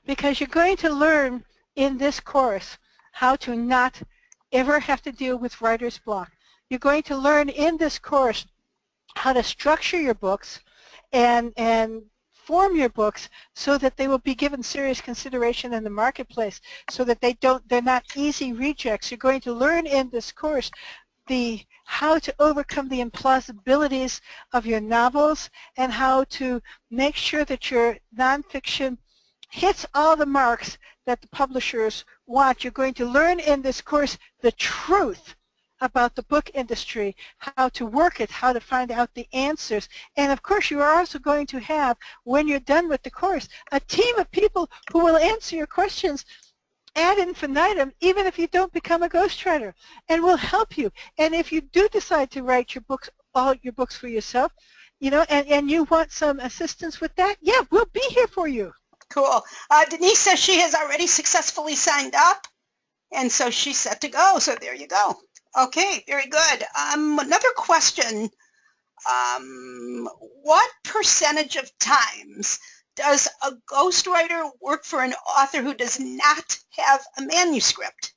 Because you're going to learn in this course how to not ever have to deal with writer's block. You're going to learn in this course how to structure your books and form your books so that they will be given serious consideration in the marketplace, so that they're not easy rejects. You're going to learn in this course how to overcome the implausibilities of your novels and how to make sure that your nonfiction hits all the marks that the publishers want. You're going to learn in this course the truth about the book industry, how to work it, how to find out the answers. And of course you are also going to have, when you're done with the course, a team of people who will answer your questions ad infinitum, even if you don't become a ghostwriter, and will help you. And if you do decide to write your books, all your books for yourself, you know, and you want some assistance with that, yeah, we'll be here for you. Cool. Denise says she has already successfully signed up, and so she's set to go. So there you go. Okay, very good. Another question. What percentage of times does a ghostwriter work for an author who does not have a manuscript?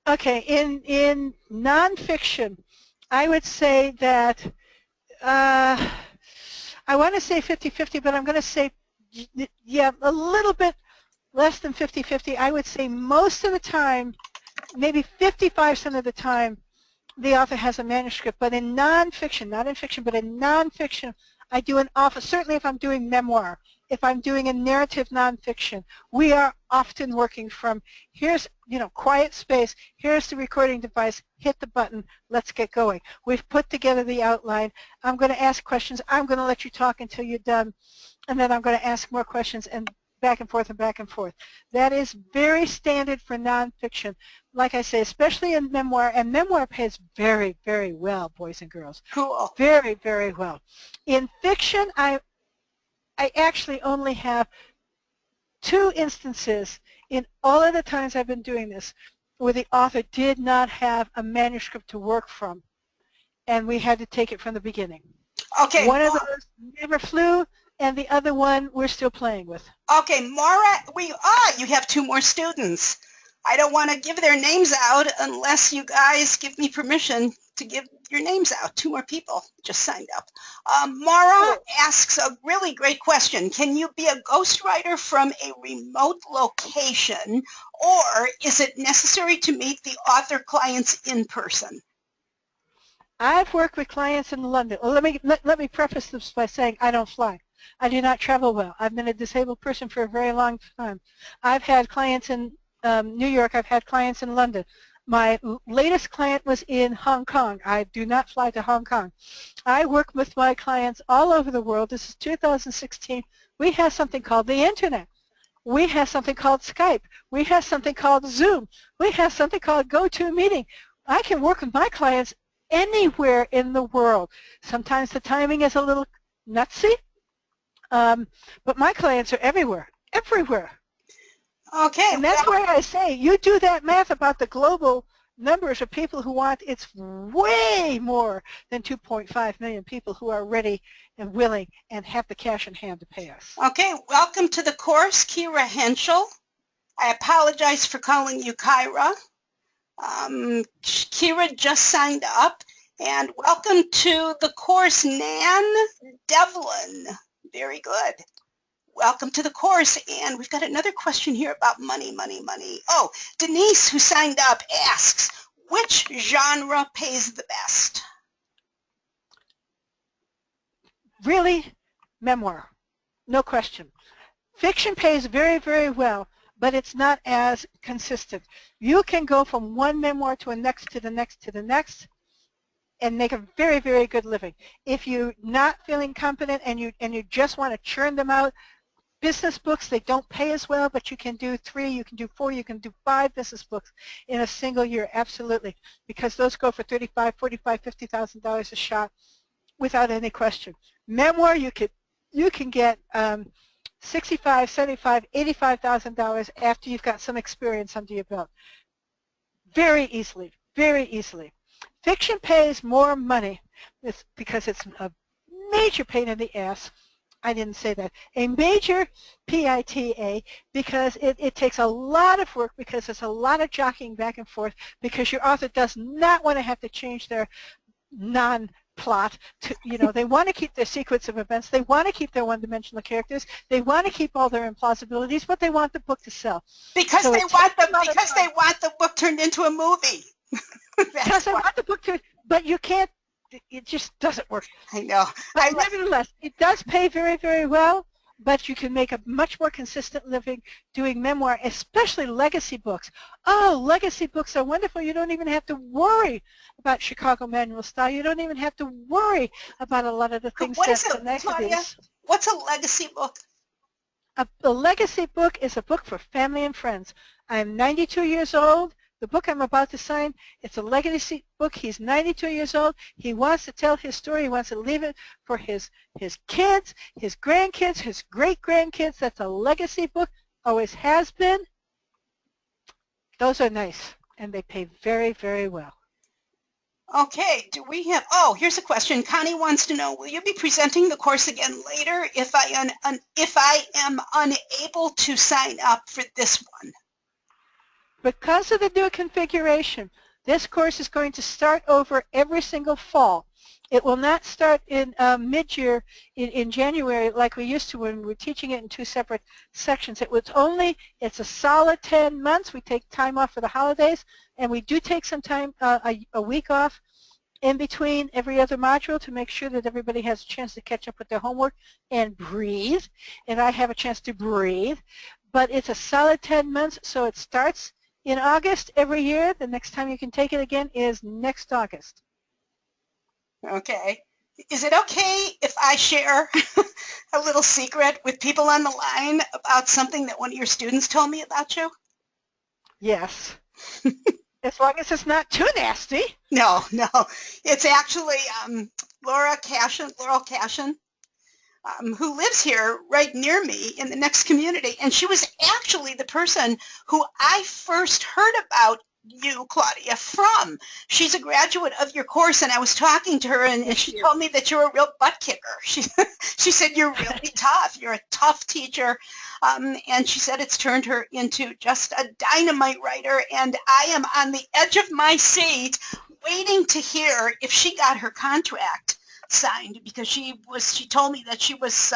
Okay, in nonfiction, I would say that, I want to say 50-50, but I'm going to say, yeah, a little bit less than 50-50. I would say most of the time, maybe 55% of the time, the author has a manuscript. But in nonfiction, not in fiction, but in nonfiction, I do an offer. Certainly if I'm doing memoir, if I'm doing a narrative nonfiction, we are often working from, here's, you know, quiet space, here's the recording device, hit the button, let's get going. We've put together the outline. I'm going to ask questions. I'm going to let you talk until you're done, and then I'm going to ask more questions, and back and forth and back and forth. That is very standard for nonfiction. Like I say, especially in memoir, and memoir pays very, very well, boys and girls. Cool. Very, very well. In fiction, I actually only have 2 instances in all of the times I've been doing this where the author did not have a manuscript to work from, and we had to take it from the beginning. Okay. One of those never flew, and the other one we're still playing with. Okay, Maura, you have 2 more students. I don't want to give their names out unless you guys give me permission to give your names out. 2 more people just signed up. Mara asks a really great question. Can you be a ghostwriter from a remote location, or is it necessary to meet the author clients in person? I've worked with clients in London. Well, let me preface this by saying I don't fly. I do not travel well. I've been a disabled person for a very long time. I've had clients in New York. I've had clients in London. My latest client was in Hong Kong. I do not fly to Hong Kong. I work with my clients all over the world. This is 2016. We have something called the Internet. We have something called Skype. We have something called Zoom. We have something called GoToMeeting. I can work with my clients anywhere in the world. Sometimes the timing is a little nutsy, but my clients are everywhere, everywhere. Okay. And that's why I say you do that math about the global numbers of people who want, it's way more than 2.5 million people who are ready and willing and have the cash in hand to pay us. Okay, welcome to the course, Kira Henschel. I apologize for calling you Kyra. Kira just signed up. And welcome to the course, Nan Devlin. Very good. Welcome to the course. And we've got another question here about money, money, money. Oh, Denise, who signed up, asks, which genre pays the best? Really, memoir, no question. Fiction pays very, very well, but it's not as consistent. You can go from one memoir to the next, to the next, to the next, and make a very, very good living. If you're not feeling competent and you just want to churn them out, business books, they don't pay as well, but you can do 3, you can do 4, you can do 5 business books in a single year, absolutely, because those go for $35,000, $45,000, $50,000 a shot without any question. Memoir, you can get $65,000, $75,000, $85,000 after you've got some experience under your belt. Very easily, very easily. Fiction pays more money because it's a major pain in the ass. I didn't say that. A major PITA because it takes a lot of work, because there's a lot of jockeying back and forth, because your author does not want to have to change their non-plot. They want to keep their sequence of events. They want to keep their one-dimensional characters. They want to keep all their implausibilities, but they want the book to sell. Because they want the book turned into a movie. Because they want the book to, but you can't. It just doesn't work. I know. But nevertheless, it does pay very, very well, but you can make a much more consistent living doing memoir, especially legacy books. Oh, legacy books are wonderful. You don't even have to worry about Chicago manual style. You don't even have to worry about a lot of the things What that is it, connect Claudia? to these. What's a legacy book? A legacy book is a book for family and friends. I'm 92 years old. The book I'm about to sign, it's a legacy book. He's 92 years old. He wants to tell his story. He wants to leave it for his kids, his grandkids, his great-grandkids. That's a legacy book. Always has been. Those are nice, and they pay very, very well. Okay, do we have, here's a question. Connie wants to know, will you be presenting the course again later if I am unable to sign up for this one? Because of the new configuration, this course is going to start over every single fall. It will not start in mid-year in January like we used to when we were teaching it in 2 separate sections. It's a solid 10 months. We take time off for the holidays, and we do take some time, a week off in between every other module to make sure that everybody has a chance to catch up with their homework and breathe, and I have a chance to breathe. But it's a solid 10 months, so it starts in August every year. The next time you can take it again is next August. Okay. Is it okay if I share a little secret with people on the line about something that one of your students told me about you? Yes. As long as it's not too nasty. No. It's actually Laurel Cashin, who lives here right near me in the next community. And she was actually the person who I first heard about you, Claudia, from? She's a graduate of your course, and I was talking to her, and she told me that you're a real butt kicker. She said you're really tough. You're a tough teacher, and she said it's turned her into just a dynamite writer, and I am on the edge of my seat waiting to hear if she got her contract signed, because she told me that she was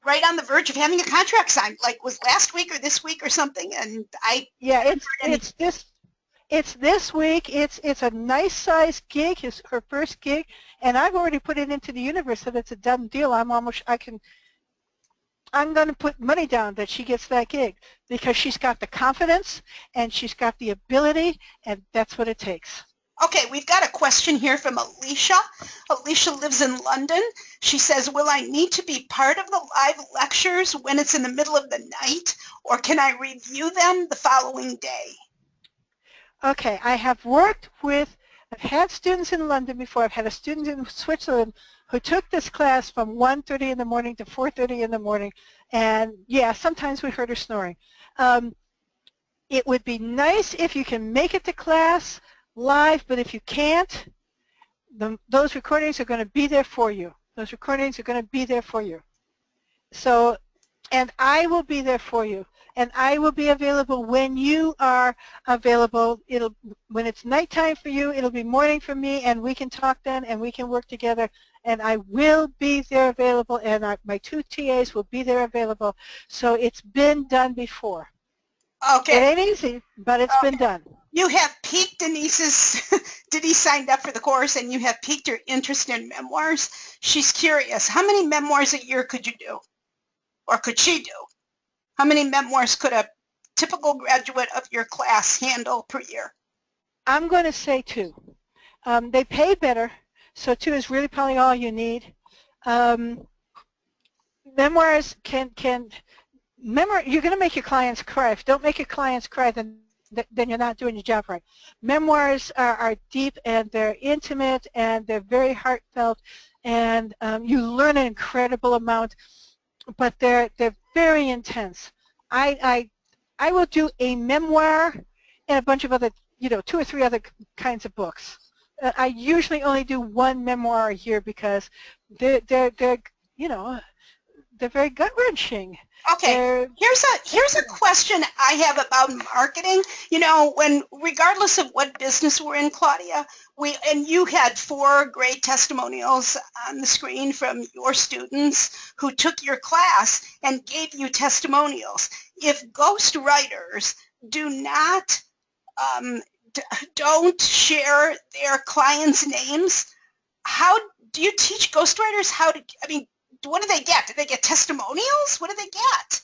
right on the verge of having a contract signed, like was last week or this week or something. And it's this week. It's a nice sized gig, her first gig, and I've already put it into the universe that it's a done deal. I'm going to put money down that she gets that gig because she's got the confidence and she's got the ability, and that's what it takes. Okay, we've got a question here from Alicia. Alicia lives in London. She says, will I need to be part of the live lectures when it's in the middle of the night, or can I review them the following day? Okay, I've had students in London before. I've had a student in Switzerland who took this class from 1:30 in the morning to 4:30 in the morning, and yeah, sometimes we heard her snoring. It would be nice if you can make it to class live, but if you can't, those recordings are going to be there for you. Those recordings are going to be there for you. So, and I will be there for you, and I will be available when you are available. When it's nighttime for you, it'll be morning for me, and we can talk then, and we can work together, and I will be there available, and my two TAs will be there available. So it's been done before. Okay. It ain't easy, but it's been done. You have piqued Denise signed up for the course, and you have piqued her interest in memoirs. She's curious. How many memoirs a year could you do? Or could she do? How many memoirs could a typical graduate of your class handle per year? I'm going to say 2. They pay better, so 2 is really probably all you need. Memoirs you're going to make your clients cry. If you don't make your clients cry, then you're not doing your job right. Memoirs are deep, and they're intimate, and they're very heartfelt, and you learn an incredible amount, but they're very intense. I will do a memoir and a bunch of other, 2 or 3 other kinds of books. I usually only do 1 memoir a year because they're very gut-wrenching. Okay, here's a question I have about marketing. Regardless of what business we're in, Claudia, and you had 4 great testimonials on the screen from your students who took your class and gave you testimonials. If ghostwriters don't share their clients' names, how do you teach ghostwriters what do they get? Do they get testimonials? What do they get?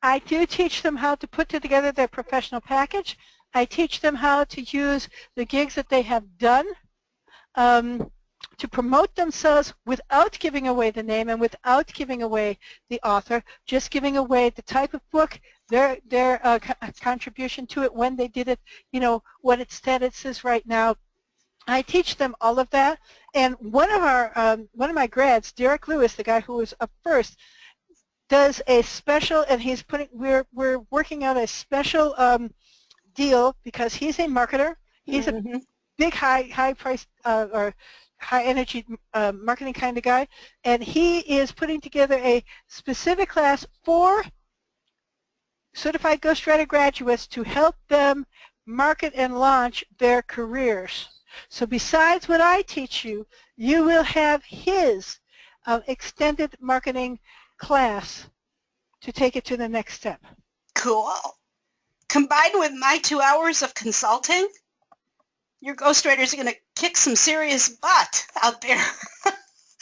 I do teach them how to put together their professional package. I teach them how to use the gigs that they have done to promote themselves without giving away the name and without giving away the author, just giving away the type of book, their contribution to it, when they did it, what its status is right now. I teach them all of that, and one of my grads, Derek Lewis, the guy who was up first, does a special, and we're working out a special deal because he's a marketer. He's a big high price or high energy marketing kind of guy, and he is putting together a specific class for certified ghostwriter graduates to help them market and launch their careers. So besides what I teach you, you will have his extended marketing class to take it to the next step. Cool. Combined with my 2 hours of consulting, your ghostwriters are going to kick some serious butt out there.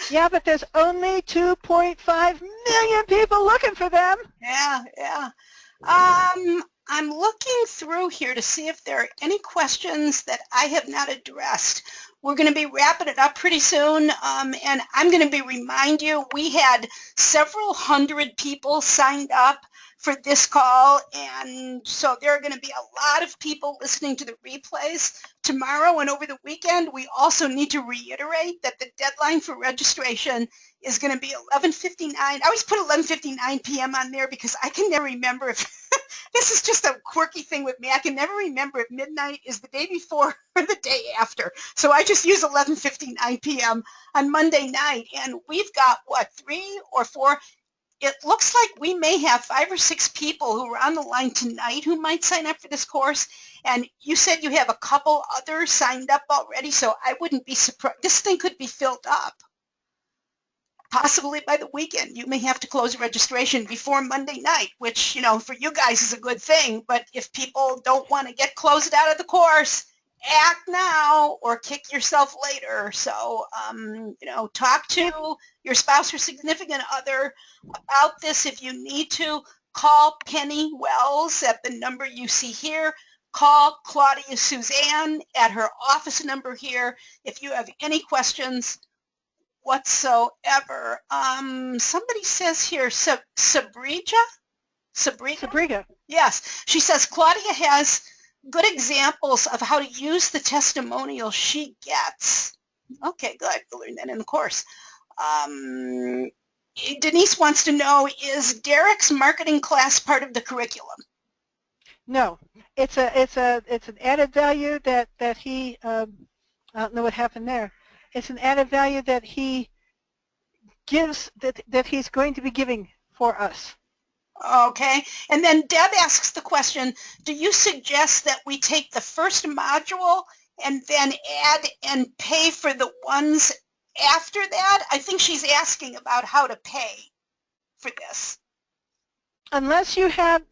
Yeah, but there's only 2.5 million people looking for them. Yeah. I'm looking through here to see if there are any questions that I have not addressed. We're going to be wrapping it up pretty soon, and I'm going to remind you, we had several hundred people signed up for this call, and so there are going to be a lot of people listening to the replays tomorrow and over the weekend. We also need to reiterate that the deadline for registration is going to be 11:59. I always put 11:59 p.m. on there because I can never remember if This is just a quirky thing with me. I can never remember if midnight is the day before or the day after. So I just use 11:59 p.m. on Monday night. And we've got, what, 3 or 4? It looks like we may have 5 or 6 people who are on the line tonight who might sign up for this course. And you said you have a couple others signed up already, so I wouldn't be surprised. This thing could be filled up. Possibly by the weekend. You may have to close registration before Monday night, which, you know, for you guys is a good thing. But if people don't want to get closed out of the course, act now or kick yourself later. So, you know, talk to your spouse or significant other about this if you need to. Call Penny Wells at the number you see here. Call Claudia Suzanne at her office number here if you have any questions whatsoever. Somebody says here, Sabrija? Sabriga. Yes. She says Claudia has good examples of how to use the testimonial she gets. Okay, good. We'll learn that in the course. Denise wants to know, is Derek's marketing class part of the curriculum? No, it's an added value that he. I don't know what happened there. It's an added value that he gives, that he's going to be giving for us. Okay, and then Deb asks the question, do you suggest that we take the first module and then add and pay for the ones after that? I think she's asking about how to pay for this. Unless you have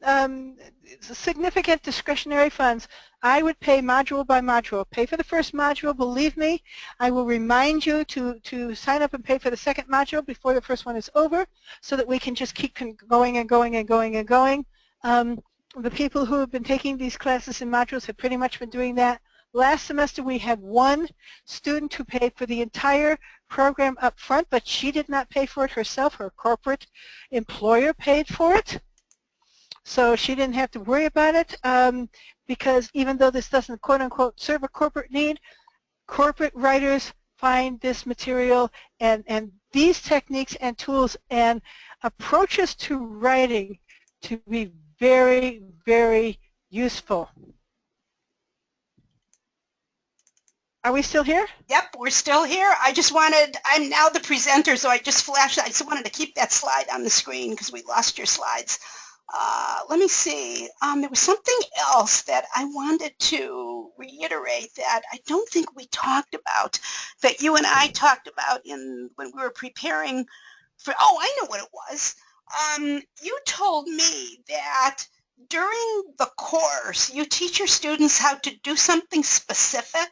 significant discretionary funds, I would pay module by module. Pay for the first module. Believe me, I will remind you to sign up and pay for the second module before the first one is over, so that we can just keep going and going and going and going. The people who have been taking these classes in modules have pretty much been doing that. Last semester we had one student who paid for the entire program up front, but she did not pay for it herself. Her corporate employer paid for it. So she didn't have to worry about it, because even though this doesn't quote-unquote serve a corporate need, corporate writers find this material and these techniques and tools and approaches to writing to be very, very useful. Are we still here? Yep, we're still here. I'm now the presenter, so I just flashed. I just wanted to keep that slide on the screen because we lost your slides. Let me see. There was something else that I wanted to reiterate that I don't think we talked about, that you and I talked about when we were preparing for, oh, I know what it was. You told me that during the course, you teach your students how to do something specific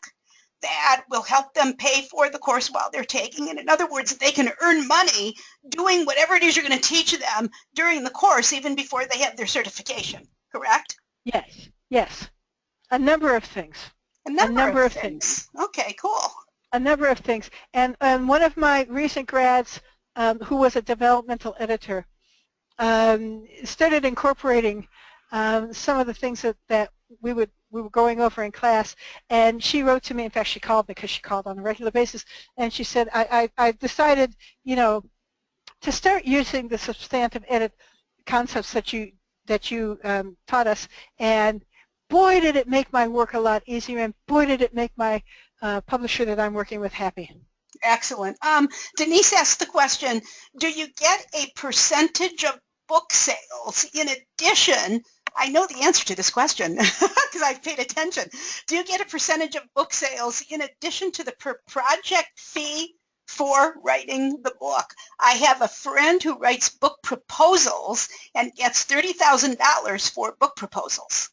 that will help them pay for the course while they're taking it. In other words, they can earn money doing whatever it is you're going to teach them during the course, even before they have their certification, correct? Yes, yes. A number of things. A number of things. Okay, cool. A number of things. And one of my recent grads, who was a developmental editor, started incorporating some of the things that we were going over in class, and she wrote to me. In fact, she called because she called on a regular basis, and she said, I decided, you know, to start using the substantive edit concepts that you taught us, and boy did it make my work a lot easier, and boy did it make my publisher that I'm working with happy. Excellent. Denise asked the question, do you get a percentage of book sales in addition? I know the answer to this question because I've paid attention. Do you get a percentage of book sales in addition to the per project fee for writing the book? I have a friend who writes book proposals and gets $30,000 for book proposals.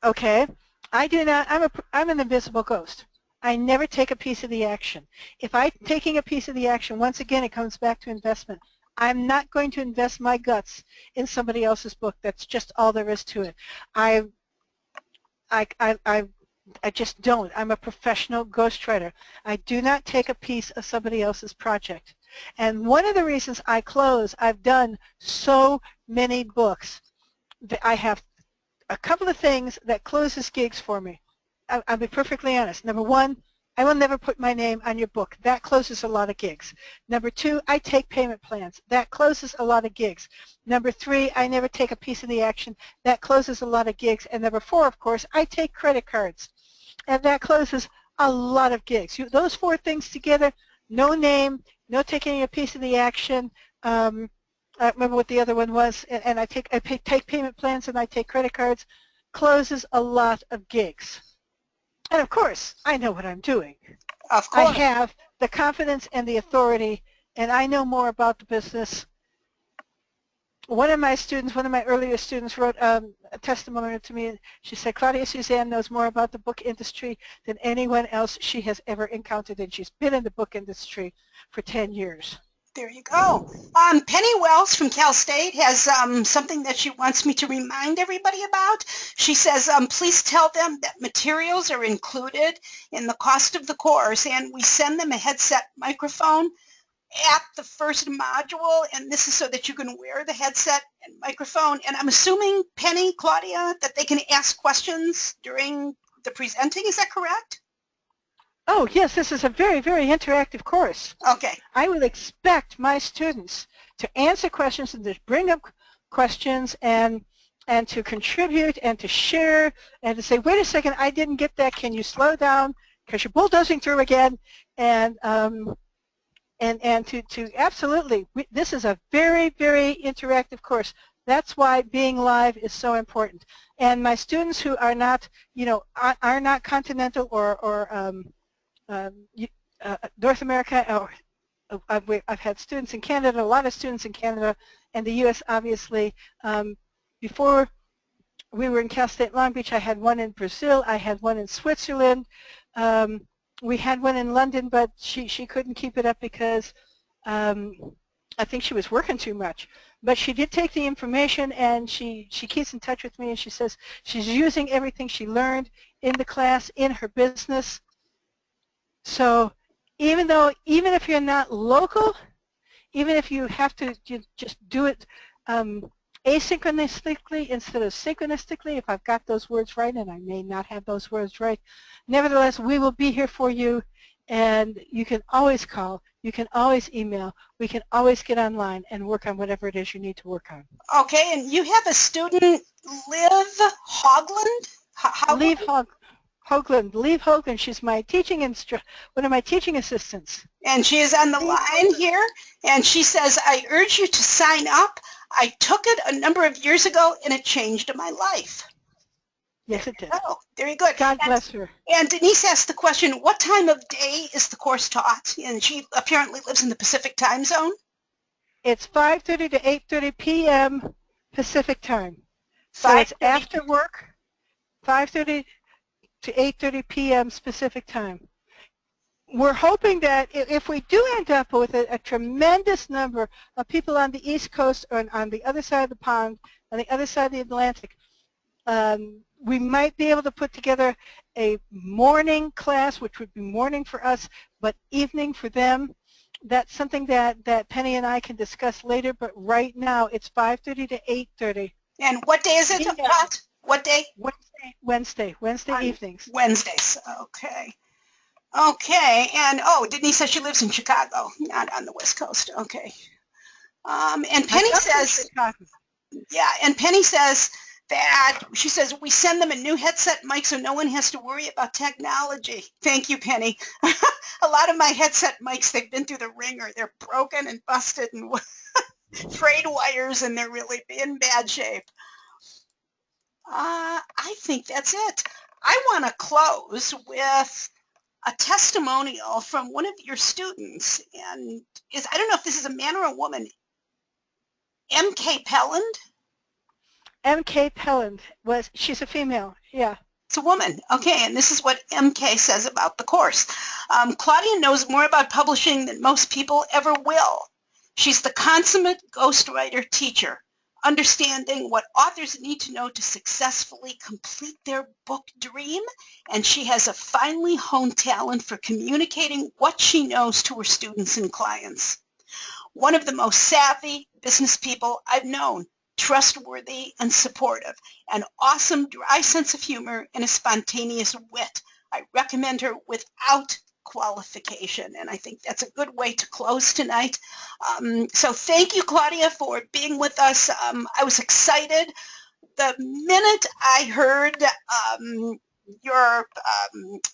Okay. I do not. I'm an invisible ghost. I never take a piece of the action. If I'm taking a piece of the action, once again, it comes back to investment. I'm not going to invest my guts in somebody else's book. That's just all there is to it. I just don't. I'm a professional ghostwriter. I do not take a piece of somebody else's project. And one of the reasons I've done so many books, that I have a couple of things that closes gigs for me. I'll be perfectly honest. Number one, I will never put my name on your book. That closes a lot of gigs. Number 2, I take payment plans. That closes a lot of gigs. Number 3, I never take a piece of the action. That closes a lot of gigs. And number 4, of course, I take credit cards. And that closes a lot of gigs. Those 4 things together, no name, no taking a piece of the action. I remember what the other one was. And I take payment plans and I take credit cards. Closes a lot of gigs. And of course, I know what I'm doing. Of I course. have the confidence and the authority, and I know more about the business. One of my earlier students wrote a testimonial to me. She said, Claudia Suzanne knows more about the book industry than anyone else she has ever encountered, and she's been in the book industry for 10 years. There you go. Penny Wells from Cal State has something that she wants me to remind everybody about. She says, please tell them that materials are included in the cost of the course, and we send them a headset microphone at the first module, and this is so that you can wear the headset and microphone. And I'm assuming, Penny, Claudia, that they can ask questions during the presenting. Is that correct? Oh, yes, this is a very, very interactive course. Okay. I would expect my students to answer questions and to bring up questions and to contribute and to share and to say, wait a second, I didn't get that. Can you slow down? Because you're bulldozing through again. And to absolutely, this is a very, very interactive course. That's why being live is so important. And my students who are not, are not continental or North America, or I've had students in Canada, a lot of students in Canada, and the U.S. obviously. Before we were in Cal State Long Beach, I had one in Brazil, I had one in Switzerland, we had one in London, but she couldn't keep it up because I think she was working too much. But she did take the information, and she keeps in touch with me, and she says she's using everything she learned in the class in her business. So even if you're not local, even if you have to just do it asynchronously instead of synchronistically, if I've got those words right, and I may not have those words right, nevertheless, we will be here for you, and you can always call, you can always email, we can always get online and work on whatever it is you need to work on. Okay, and you have a student, Liv Hogland? Liv Hoagland, she's my one of my teaching assistants. And she is on the line here, and she says, I urge you to sign up. I took it a number of years ago, and it changed my life. Yes, it did. Oh, very good. God bless her. And Denise asked the question, what time of day is the course taught? And she apparently lives in the Pacific time zone. It's 5:30 to 8:30 p.m. Pacific time. So it's after work, 5:30 to 8:30 p.m. Pacific time. We're hoping that if we do end up with a tremendous number of people on the East Coast or on the other side of the pond, on the other side of the Atlantic, we might be able to put together a morning class, which would be morning for us, but evening for them. That's something that Penny and I can discuss later, but right now it's 5:30 to 8:30. And what day is it taught? What day? Wednesday evenings. Wednesdays, okay. Okay, and Denise says she lives in Chicago, not on the West Coast. Okay. And Penny says, yeah, and Penny says that, she says, we send them a new headset mic so no one has to worry about technology. Thank you, Penny. A lot of my headset mics, they've been through the ringer. They're broken and busted and frayed wires, and they're really in bad shape. I think that's it. I want to close with a testimonial from one of your students, and I don't know if this is a man or a woman. M.K. Pelland? M.K. Pelland, she's a female, yeah. It's a woman. Okay, and this is what M.K. says about the course. Claudia knows more about publishing than most people ever will. She's the consummate ghostwriter teacher, understanding what authors need to know to successfully complete their book dream, and she has a finely honed talent for communicating what she knows to her students and clients. One of the most savvy business people I've known, trustworthy and supportive, an awesome dry sense of humor and a spontaneous wit. I recommend her without qualification. And I think that's a good way to close tonight. So thank you, Claudia, for being with us. I was excited the minute I heard your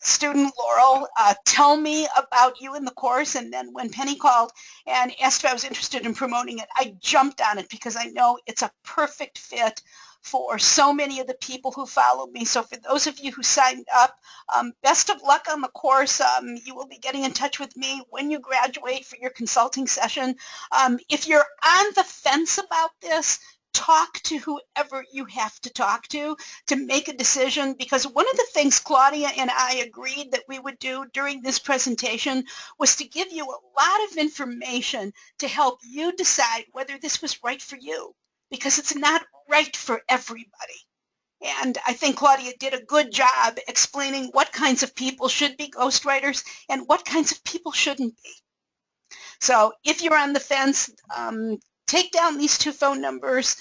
student Laurel tell me about you in the course, and then when Penny called and asked if I was interested in promoting it, I jumped on it because I know it's a perfect fit for so many of the people who follow me. So for those of you who signed up, best of luck on the course. You will be getting in touch with me when you graduate for your consulting session. If you're on the fence about this, talk to whoever you have to talk to make a decision, because one of the things Claudia and I agreed that we would do during this presentation was to give you a lot of information to help you decide whether this was right for you, because it's not right for everybody. And I think Claudia did a good job explaining what kinds of people should be ghostwriters and what kinds of people shouldn't be. So if you're on the fence, take down these two phone numbers,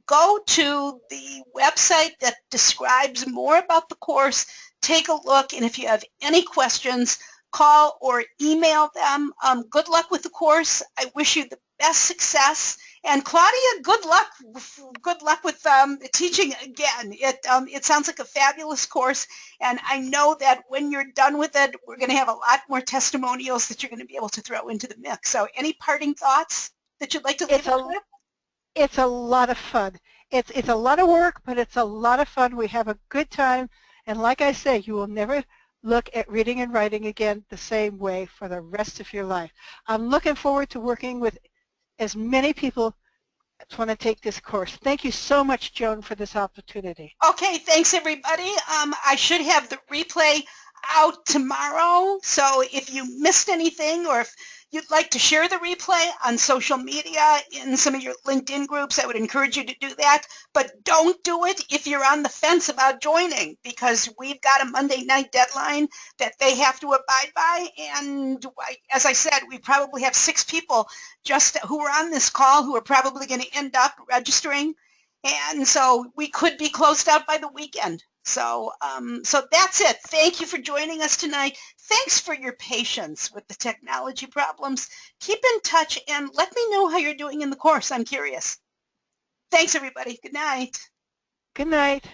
go to the website that describes more about the course, take a look, and if you have any questions, call or email them. Good luck with the course. I wish you the best success. And Claudia, good luck with teaching again. It sounds like a fabulous course, and I know that when you're done with it, we're going to have a lot more testimonials that you're going to be able to throw into the mix. So any parting thoughts that you'd like to leave us with? It's a lot of fun. It's a lot of work, but it's a lot of fun. We have a good time, and like I say, you will never look at reading and writing again the same way for the rest of your life. I'm looking forward to working with as many people as want to take this course. Thank you so much, Joan, for this opportunity. Okay, thanks everybody. I should have the replay out tomorrow, so if you missed anything or if you'd like to share the replay on social media in some of your LinkedIn groups, I would encourage you to do that. But don't do it if you're on the fence about joining, because we've got a Monday night deadline that they have to abide by. And as I said, we probably have 6 people just who are on this call who are probably going to end up registering. And so we could be closed out by the weekend. So that's it. Thank you for joining us tonight. Thanks for your patience with the technology problems. Keep in touch and let me know how you're doing in the course. I'm curious. Thanks, everybody. Good night. Good night.